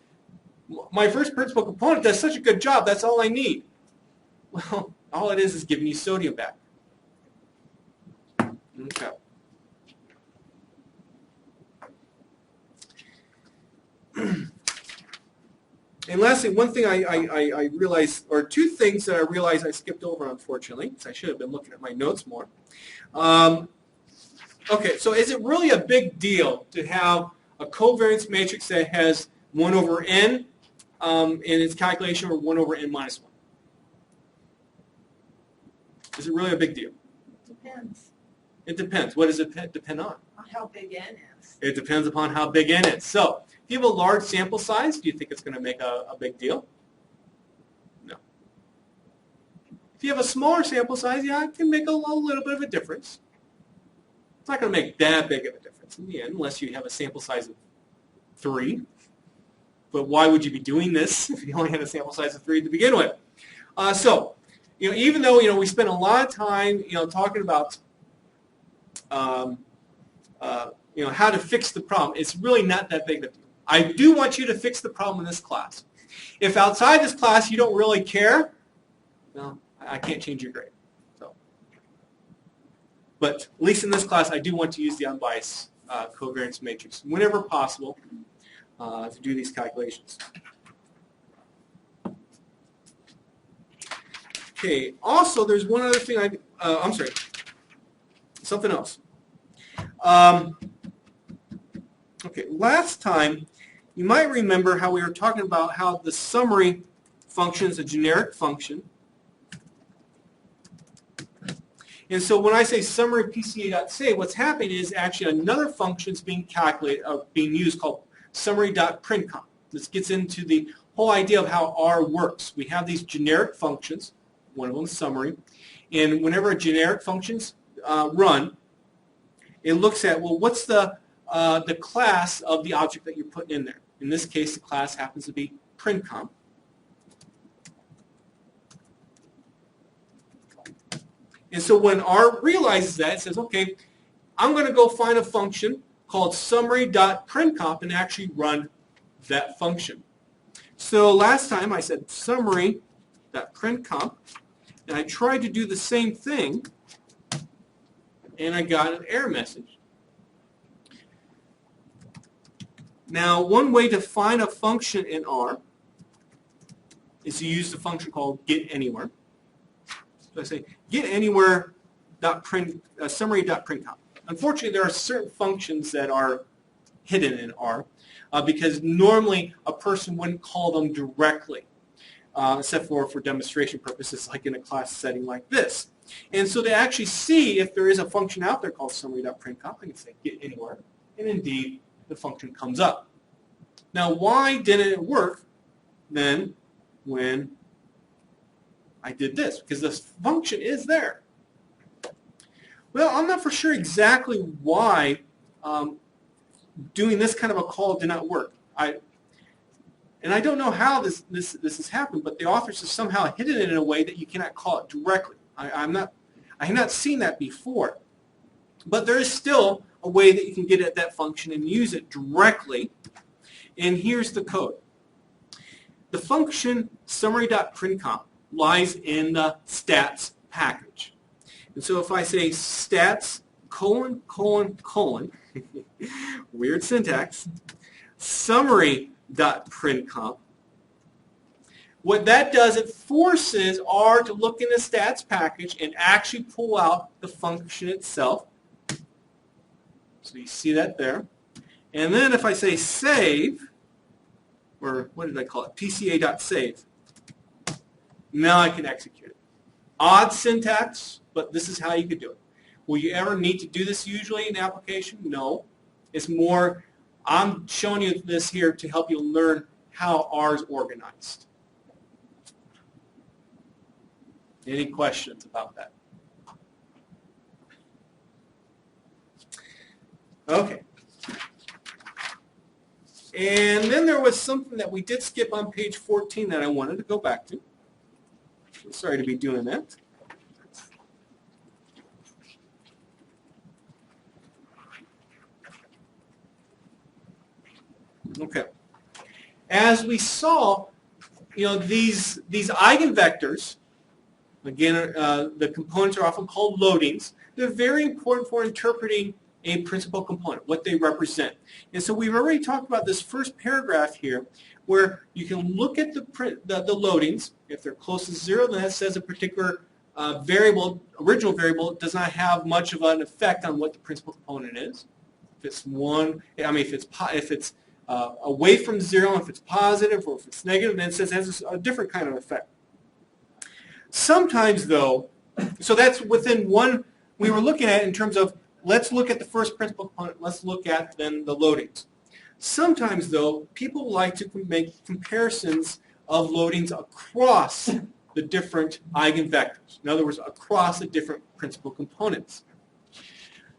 my first principal component does such a good job, that's all I need. Well, all it is giving you sodium back. Okay. And lastly, one thing I realized, or two things that I realized I skipped over, unfortunately, because I should have been looking at my notes more. Okay, so is it really a big deal to have a covariance matrix that has 1 over n in its calculation, or 1 over n minus 1? Is it really a big deal? Depends It depends. What does it depend on? on how big n is. It depends upon how big n is. So, if you have a large sample size, do you think it's going to make a big deal? No. If you have a smaller sample size, yeah, it can make a little bit of a difference. It's not going to make that big of a difference in the end, unless you have a sample size of 3. But why would you be doing this if you only had a sample size of 3 to begin with? Even though we spend a lot of time talking about how to fix the problem. It's really not that big of a deal. I do want you to fix the problem in this class. If outside this class you don't really care, well, I can't change your grade. So, but at least in this class, I do want to use the unbiased covariance matrix whenever possible to do these calculations. Okay. Also, there's one other thing I'm sorry. Something else. Okay. Last time, you might remember how we were talking about how the summary function is a generic function. And so when I say summary PCA.save, what's happening is actually another function is being calculated, being used called summary.printcomp. This gets into the whole idea of how R works. We have these generic functions, one of them is summary, and whenever a generic functions run, it looks at, well, what's the class of the object that you're putting in there. In this case, the class happens to be printcomp. And so when R realizes that, it says, okay, I'm going to go find a function called summary.printcomp and actually run that function. So last time I said summary.printcomp, and I tried to do the same thing, and I got an error message. Now, one way to find a function in R is to use the function called getAnywhere. So I say getAnywhere.summary.printcomp. Unfortunately, there are certain functions that are hidden in R because normally a person wouldn't call them directly, except for demonstration purposes, like in a class setting like this. And so to actually see if there is a function out there called summary.printcomp, I can say getAnywhere, and indeed the function comes up. Now, why didn't it work then when I did this? Because this function is there. Well, I'm not for sure exactly why doing this kind of a call did not work. And I don't know how this has happened, but the authors have somehow hidden it in a way that you cannot call it directly. I have not seen that before. But there is still a way that you can get at that function and use it directly. And here's the code. The function summary.printcomp lies in the stats package. And so if I say stats : weird syntax, summary.printcomp, what that does, it forces R to look in the stats package and actually pull out the function itself. So you see that there. And then if I say save, or what did I call it? PCA.save. Now I can execute it. Odd syntax, but this is how you could do it. Will you ever need to do this usually in the application? No. It's more, I'm showing you this here to help you learn how R is organized. Any questions about that? Okay. And then there was something that we did skip on page 14 that I wanted to go back to. I'm sorry to be doing that. Okay. As we saw, these eigenvectors, again, the components are often called loadings. They're very important for interpreting a principal component, what they represent. And so we've already talked about this first paragraph here, where you can look at the loadings. If they're close to 0, then that says a particular original variable does not have much of an effect on what the principal component is. If it's if it's away from 0, if it's positive, or if it's negative, then it says it has a different kind of effect. Sometimes, though, so that's within one we were looking at in terms of, let's look at the first principal component, let's look at then the loadings. Sometimes, though, people like to make comparisons of loadings across the different eigenvectors. In other words, across the different principal components.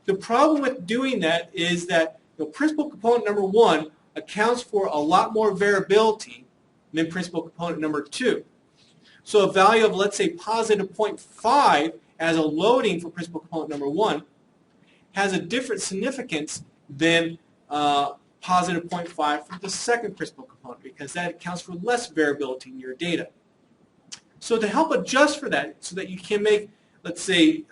The problem with doing that is that principal component number 1 accounts for a lot more variability than principal component number 2. So a value of, let's say, positive 0.5 as a loading for principal component number 1 has a different significance than positive 0.5 for the second principal component, because that accounts for less variability in your data. So to help adjust for that, so that you can make, let's say,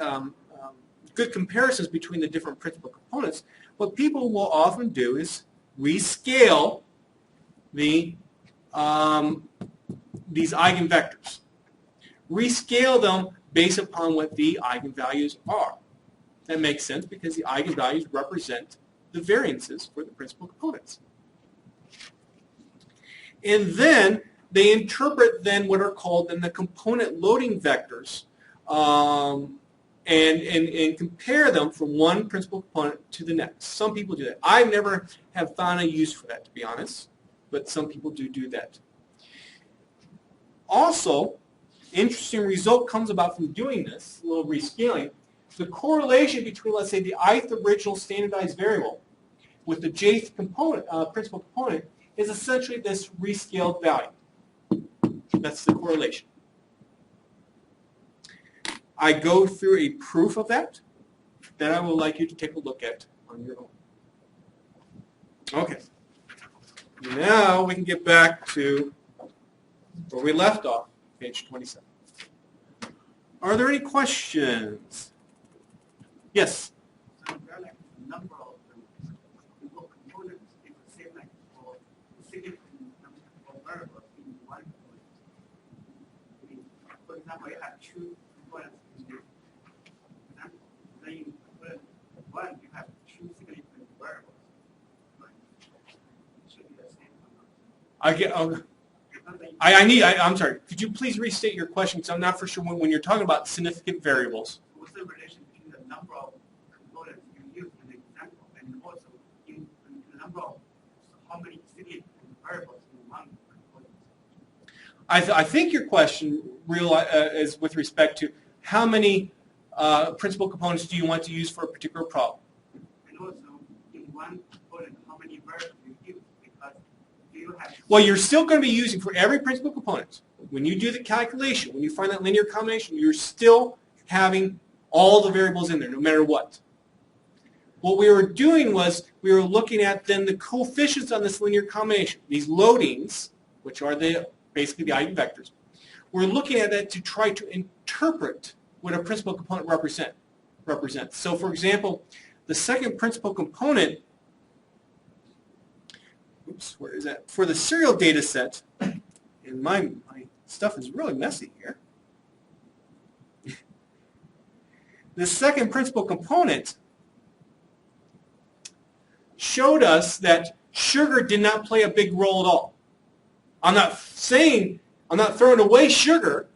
good comparisons between the different principal components, what people will often do is rescale these eigenvectors. Rescale them based upon what the eigenvalues are. That makes sense because the eigenvalues represent the variances for the principal components. And then they interpret then what are called then the component loading vectors and compare them from one principal component to the next. Some people do that. I never have found a use for that, to be honest, but some people do that. Also, interesting result comes about from doing this, a little rescaling. The correlation between, let's say, the ith original standardized variable with the jth component, principal component is essentially this rescaled value. That's the correlation. I go through a proof of that I would like you to take a look at on your own. Okay. Now we can get back to where we left off, page 27. Are there any questions? Yes? So there are like a number of components in the same like for significant number of variables in one component. I mean, for example, you have two components in this example. Then in component one, you have two significant variables. Right? It should be the same or not? I'm sorry. Could you please restate your question? Because I'm not for sure when you're talking about significant variables. What's the relation between the number of components you use in the example and also in the number of how many significant variables in one component? I think your question is with respect to how many principal components do you want to use for a particular problem? And also, in one component, how many variables you use? Because you have... Well, you're still going to be using for every principal component. When you do the calculation, when you find that linear combination, you're still having all the variables in there, no matter what. What we were doing was we were looking at then the coefficients on this linear combination, these loadings, which are basically the eigenvectors. We're looking at that to try to interpret what a principal component represents. So, for example, the second principal component, where is that? For the serial data set, and my stuff is really messy here. The second principal component showed us that sugar did not play a big role at all. I'm not throwing away sugar,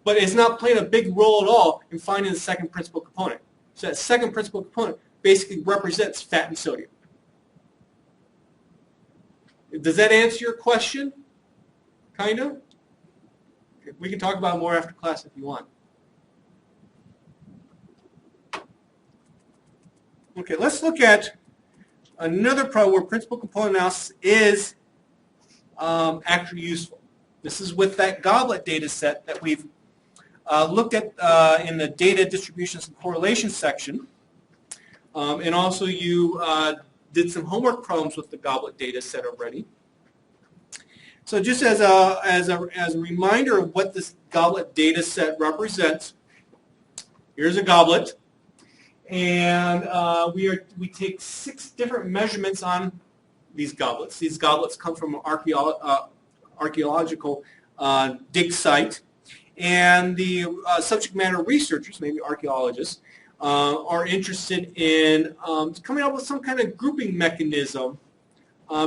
but it's not playing a big role at all in finding the second principal component. So that second principal component basically represents fat and sodium. Does that answer your question? Kind of? Okay, we can talk about it more after class if you want. Okay, let's look at another problem where principal component analysis is actually useful. This is with that goblet data set that we've looked at in the data distributions and correlation section. And also you did some homework problems with the goblet data set already. So just as a reminder of what this goblet data set represents, here's a goblet. And we take 6 different measurements on these goblets. These goblets come from an archaeological dig site. And the subject matter researchers, maybe archaeologists, are interested in coming up with some kind of grouping mechanism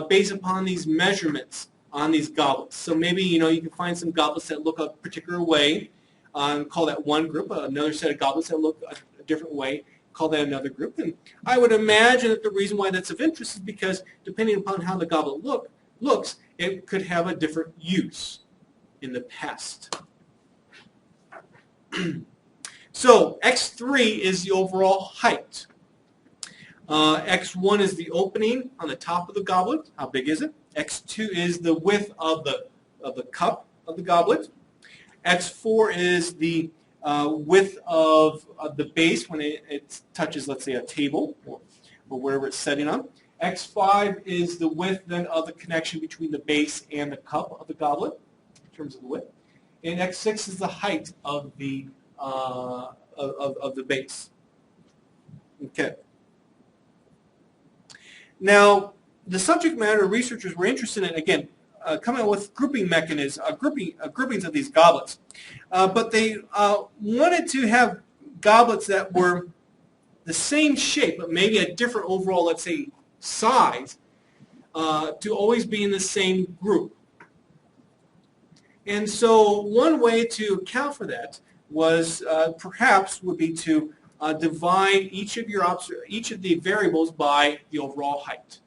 based upon these measurements on these goblets. So maybe you can find some goblets that look a particular way, call that one group. Another set of goblets that look a different way, call that another group. And I would imagine that the reason why that's of interest is because depending upon how the goblet looks, it could have a different use in the past. So x3 is the overall height. X1 is the opening on the top of the goblet. How big is it? X2 is the width of the cup of the goblet. X4 is the width of the base when it touches, let's say, a table or wherever it's setting on. X5 is the width then of the connection between the base and the cup of the goblet, in terms of the width. And X6 is the height of the base. Okay. Now, the subject matter researchers were interested in, again, coming up with grouping mechanisms, groupings of these goblets. But they wanted to have goblets that were the same shape, but maybe a different overall, let's say, size, to always be in the same group. And so one way to account for that was perhaps would be to divide each of the variables by the overall height.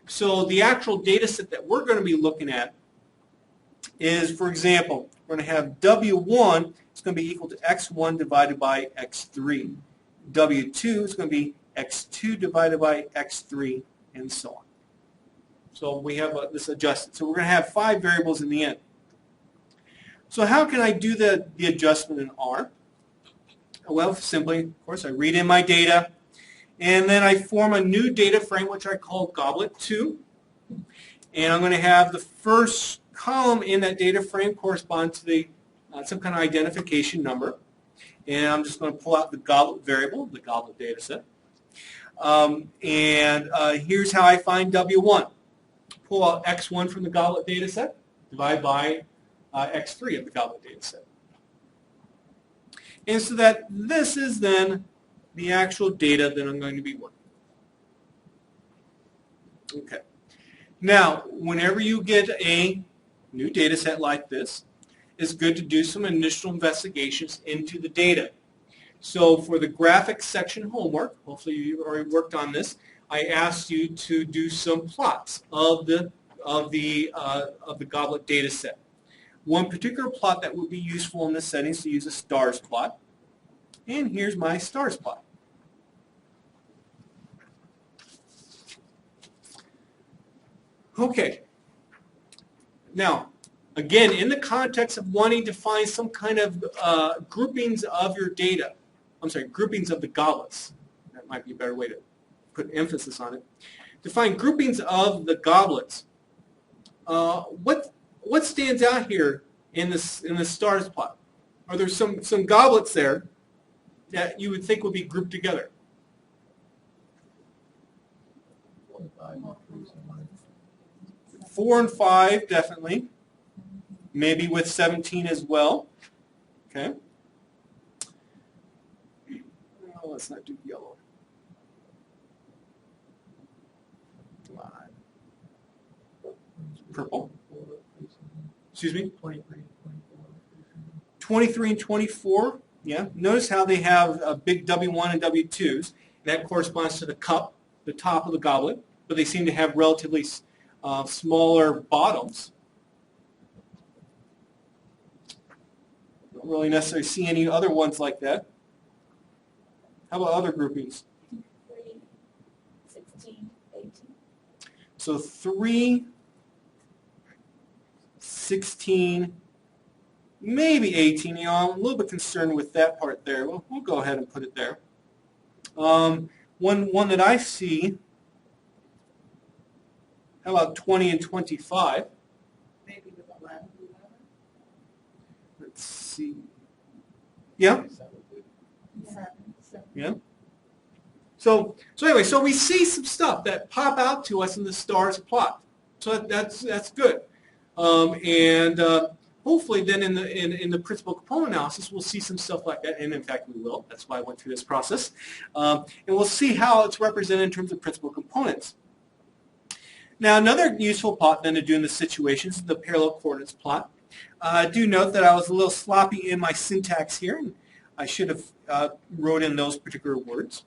So the actual data set that we're going to be looking at is, for example, we're going to have W1 is going to be equal to X1 divided by X3. W2 is going to be X2 divided by X3, and so on. So we have this adjusted. So we're going to have 5 variables in the end. So how can I do the adjustment in R? Well, simply, of course, I read in my data, and then I form a new data frame, which I call Goblet 2. And I'm going to have the first column in that data frame correspond to the some kind of identification number. And I'm just going to pull out the goblet variable, the goblet data set. Here's how I find W1. Pull out X1 from the goblet data set, divide by X3 of the goblet data set. And so that this is then the actual data that I'm going to be working with. Okay. Now, whenever you get a new data set like this, it's good to do some initial investigations into the data. So for the graphics section homework, hopefully you've already worked on this, I asked you to do some plots of the goblet data set. One particular plot that would be useful in this setting is to use a stars plot. And here's my stars plot. Okay. Now, again, in the context of wanting to find some kind of groupings of your data, groupings of the goblets. That might be a better way to put emphasis on it. To find groupings of the goblets, what stands out here in this stars plot? Are there some goblets there that you would think would be grouped together? 4 and 5, definitely. Maybe with 17 as well. Okay. Oh, let's not do yellow. Come on. Purple. Excuse me? 23 and 24. Yeah. Notice how they have a big W1 and W2s. That corresponds to the cup, the top of the goblet, but they seem to have relatively smaller bottoms. Don't really necessarily see any other ones like that. How about other groupings? 3, 16, 18. So 3, 16, maybe 18. You know, I'm a little bit concerned with that part there. We'll go ahead and put it there. One that I see, how about 20 and 25? Maybe with 11. Let's see. Yeah? 7. Yeah. So anyway, so we see some stuff that pop out to us in the stars plot. So that's good. Hopefully then in the principal component analysis we'll see some stuff like that, and in fact we will. That's why I went through this process. And we'll see how it's represented in terms of principal components. Now another useful plot then to do in this situation is the parallel coordinates plot. Do note that I was a little sloppy in my syntax here, and I should have wrote in those particular words.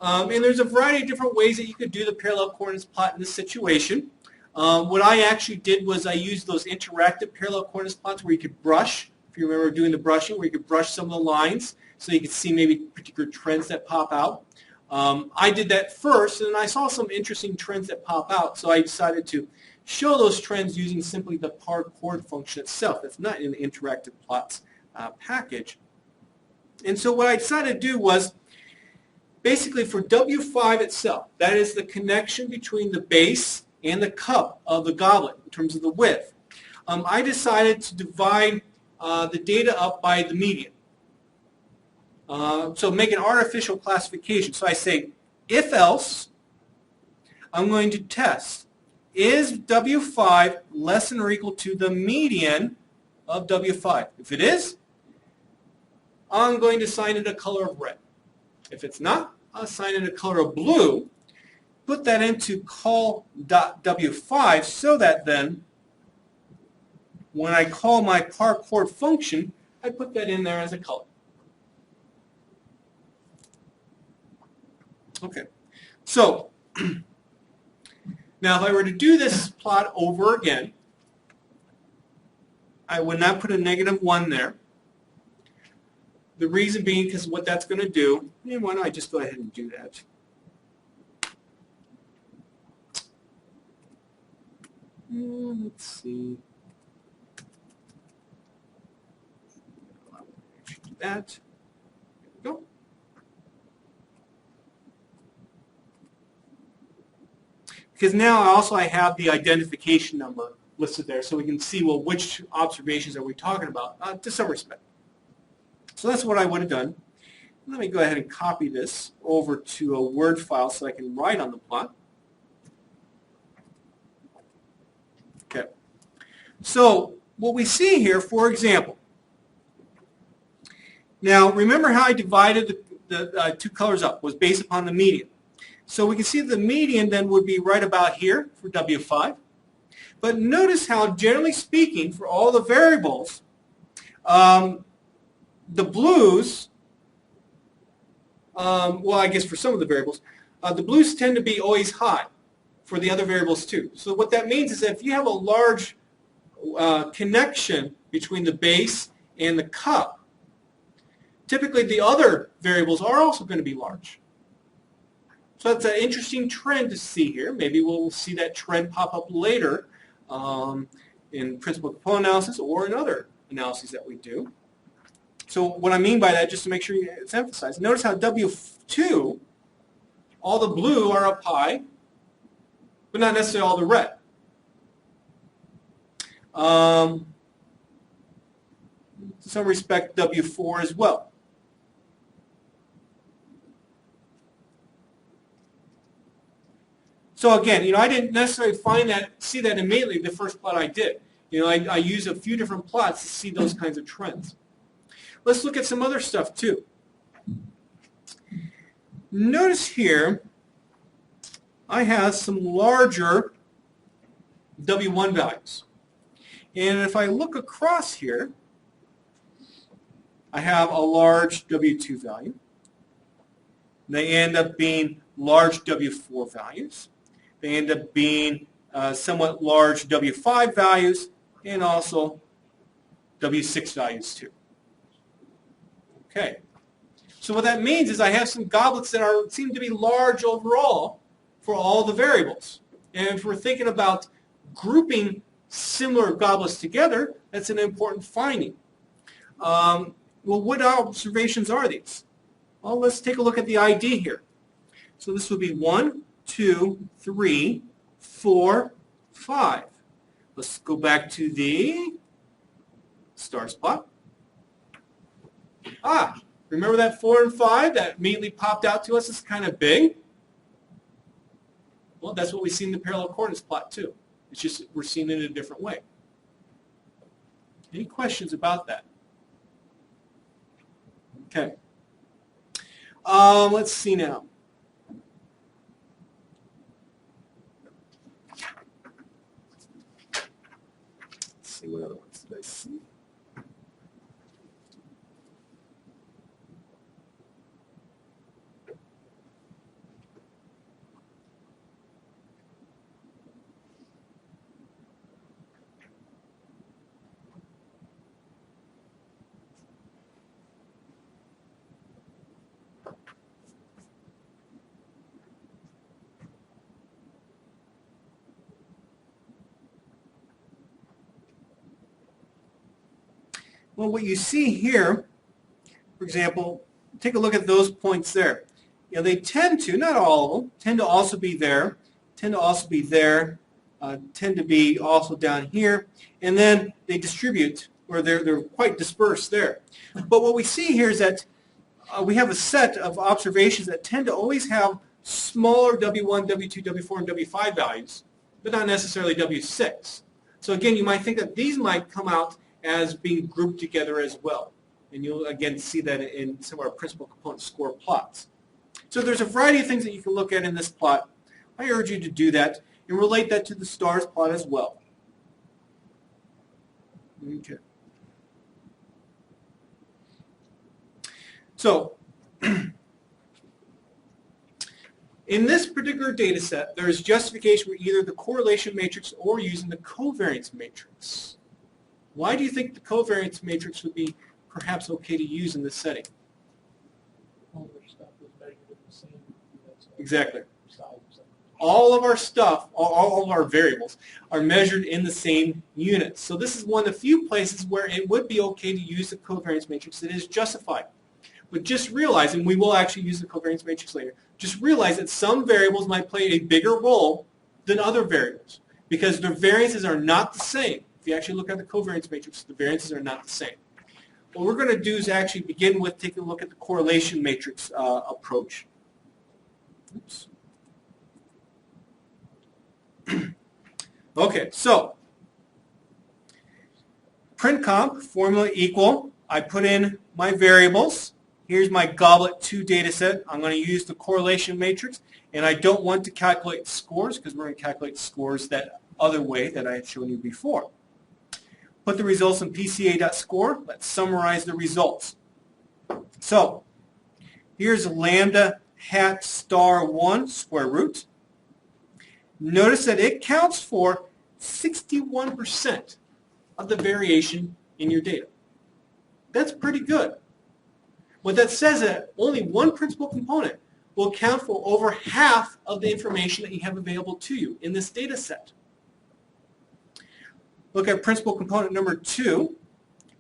And there's a variety of different ways that you could do the parallel coordinates plot in this situation. What I actually did was I used those interactive parallel coordinates plots where you could brush, if you remember doing the brushing, where you could brush some of the lines so you could see maybe particular trends that pop out. I did that first, and I saw some interesting trends that pop out, so I decided to show those trends using simply the par chord function itself. It's not in the interactive plots package. And so what I decided to do was basically for W5 itself, that is the connection between the base and the cup of the goblet in terms of the width, I decided to divide the data up by the median. So make an artificial classification. So I say, if else, I'm going to test, is W5 less than or equal to the median of W5? If it is, I'm going to assign it a color of red. If it's not, I'll assign it a color of blue, put that into call.W5 so that then when I call my parcourt function, I put that in there as a color. Okay, so now if I were to do this plot over again, I would not put a -1 there. The reason being because what that's going to do, and why don't I just go ahead and do that? Let's see. Do that. There we go. Because now also I have the identification number listed there, so we can see, well, which observations are we talking about to some respect. So that's what I would have done. Let me go ahead and copy this over to a Word file so I can write on the plot. Okay. So what we see here, for example, now remember how I divided the two colors up, was based upon the median. So we can see the median then would be right about here for W5. But notice how, generally speaking, for all the variables, the blues, well, I guess for some of the variables, the blues tend to be always high for the other variables too. So what that means is that if you have a large connection between the base and the cup, typically the other variables are also going to be large. So that's an interesting trend to see here. Maybe we'll see that trend pop up later in principal component analysis or in other analyses that we do. So what I mean by that, just to make sure it's emphasized, notice how W2, all the blue are up high, but not necessarily all the red. To some respect, W4 as well. So again, I didn't necessarily see that immediately the first plot I did. I used a few different plots to see those kinds of trends. Let's look at some other stuff too. Notice here, I have some larger W1 values. And if I look across here, I have a large W2 value. They end up being large W4 values. They end up being somewhat large W5 values and also W6 values too. Okay. So what that means is I have some goblets that seem to be large overall for all the variables. And if we're thinking about grouping similar goblets together, that's an important finding. Well, what observations are these? Well, let's take a look at the ID here. So this would be 1, 2, 3, 4, 5. Let's go back to the stars plot. Remember that 4 and 5 that immediately popped out to us as kind of big? Well, that's what we see in the parallel coordinates plot too. It's just we're seeing it in a different way. Any questions about that? Okay. Let's see now. Let's see what other ones did I see. Well, what you see here, for example, take a look at those points there. they tend to, not all of them, tend to also be there, tend to also be there, tend to be also down here, and then they distribute, or they're quite dispersed there. But what we see here is that we have a set of observations that tend to always have smaller W1, W2, W4, and W5 values, but not necessarily W6. So again, you might think that these might come out as being grouped together as well. And you'll again see that in some of our principal component score plots. So there's a variety of things that you can look at in this plot. I urge you to do that and relate that to the stars plot as well. Okay. So in this particular data set, there is justification for either the correlation matrix or using the covariance matrix. Why do you think the covariance matrix would be perhaps okay to use in this setting? All their stuff is measured in the same units. Exactly. Size. All of our stuff, all of our variables, are measured in the same units. So this is one of the few places where it would be okay to use the covariance matrix that is justified. But just realize, and we will actually use the covariance matrix later, just realize that some variables might play a bigger role than other variables because their variances are not the same. If you actually look at the covariance matrix, the variances are not the same. What we're going to do is actually begin with taking a look at the correlation matrix approach. Oops. Okay, so print comp, formula equal, I put in my variables. Here's my goblet 2 data set. I'm going to use the correlation matrix, and I don't want to calculate scores because we're going to calculate scores that other way that I had shown you before. Put the results in PCA.score. Let's summarize the results. So here's lambda hat star 1 square root. Notice that it counts for 61% of the variation in your data. That's pretty good. What that says is that only one principal component will account for over half of the information that you have available to you in this data set. Look at principal component number 2.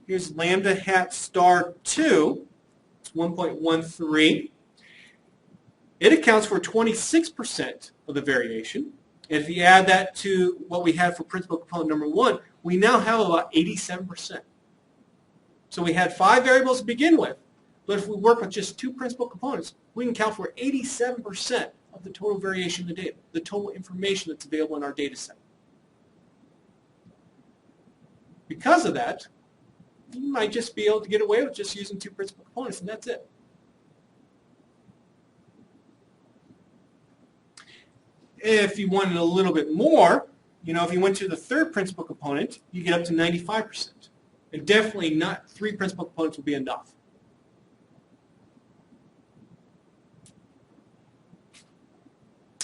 Here's lambda hat star 2. It's 1.13. It accounts for 26% of the variation. And if you add that to what we had for principal component number 1, we now have about 87%. So we had 5 variables to begin with. But if we work with just 2 principal components, we can count for 87% of the total variation in the data, the total information that's available in our data set. Because of that, you might just be able to get away with just using 2 principal components, and that's it. If you wanted a little bit more, if you went to the 3rd principal component, you get up to 95%. And definitely not 3 principal components will be enough.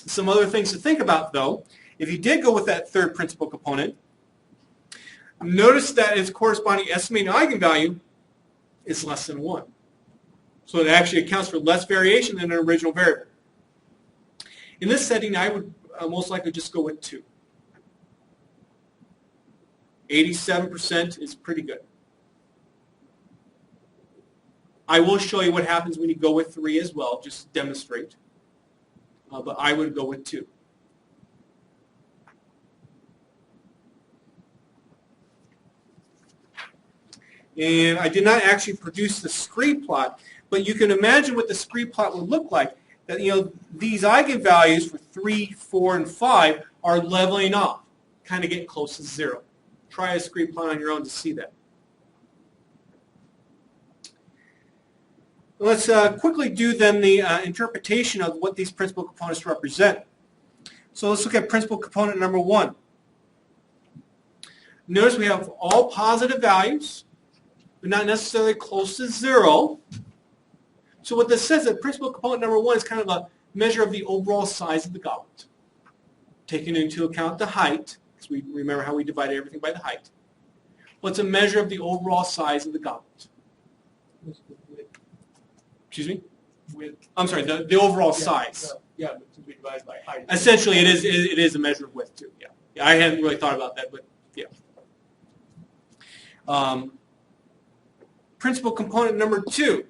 Some other things to think about, though. If you did go with that 3rd principal component, notice that its corresponding estimated eigenvalue is less than 1. So it actually accounts for less variation than an original variable. In this setting, I would most likely just go with 2. 87% is pretty good. I will show you what happens when you go with 3 as well, just to demonstrate. But I would go with 2. And I did not actually produce the scree plot, but you can imagine what the scree plot would look like. That these eigenvalues for 3, 4, and 5 are leveling off, kind of get close to 0. Try a scree plot on your own to see that. Let's quickly do then the interpretation of what these principal components represent. So let's look at principal component number 1. Notice we have all positive values, but not necessarily close to 0. So what this says is that principal component number 1 is kind of a measure of the overall size of the goblet, taking into account the height, because we remember how we divided everything by the height. Well, it's a measure of the overall size of the goblet. Excuse me? I'm sorry, the overall size. Yeah, but since we divide by height. Essentially, it is a measure of width too. Yeah, I hadn't really thought about that, but yeah. Principal component number 2.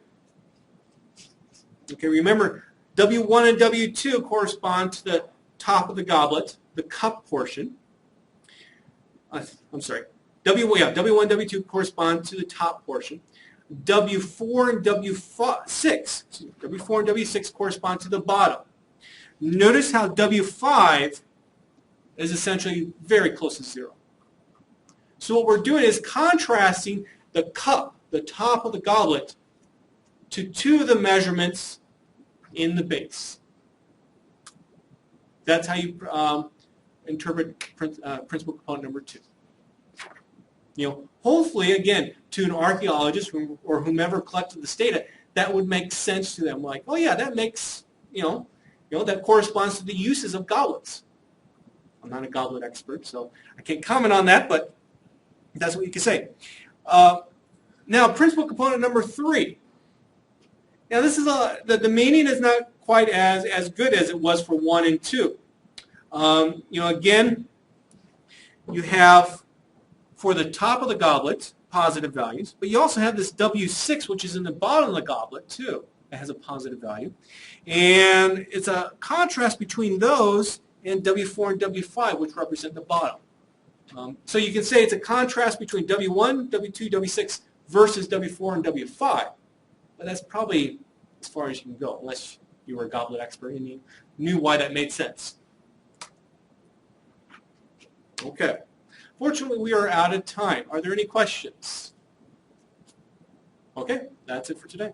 Okay, remember W1 and W2 correspond to the top of the goblet, the cup portion. I'm sorry. W1, W2 correspond to the top portion. W4 and W6 correspond to the bottom. Notice how W5 is essentially very close to 0. So what we're doing is contrasting the cup, the top of the goblet, to two of the measurements in the base. That's how you interpret principal component number 2. Hopefully, again, to an archaeologist or whomever collected this data, that would make sense to them. Like, oh yeah, that makes, that corresponds to the uses of goblets. I'm not a goblet expert, so I can't comment on that, but that's what you can say. Now, principal component number 3. Now, this is the meaning is not quite as good as it was for 1 and 2. Again, you have for the top of the goblet positive values, but you also have this W6, which is in the bottom of the goblet too. It has a positive value, and it's a contrast between those and W4 and W5, which represent the bottom. So you can say it's a contrast between W1, W2, W6 versus W4 and W5, but that's probably as far as you can go, unless you were a goblet expert and you knew why that made sense. Okay. Fortunately, we are out of time. Are there any questions? Okay, that's it for today.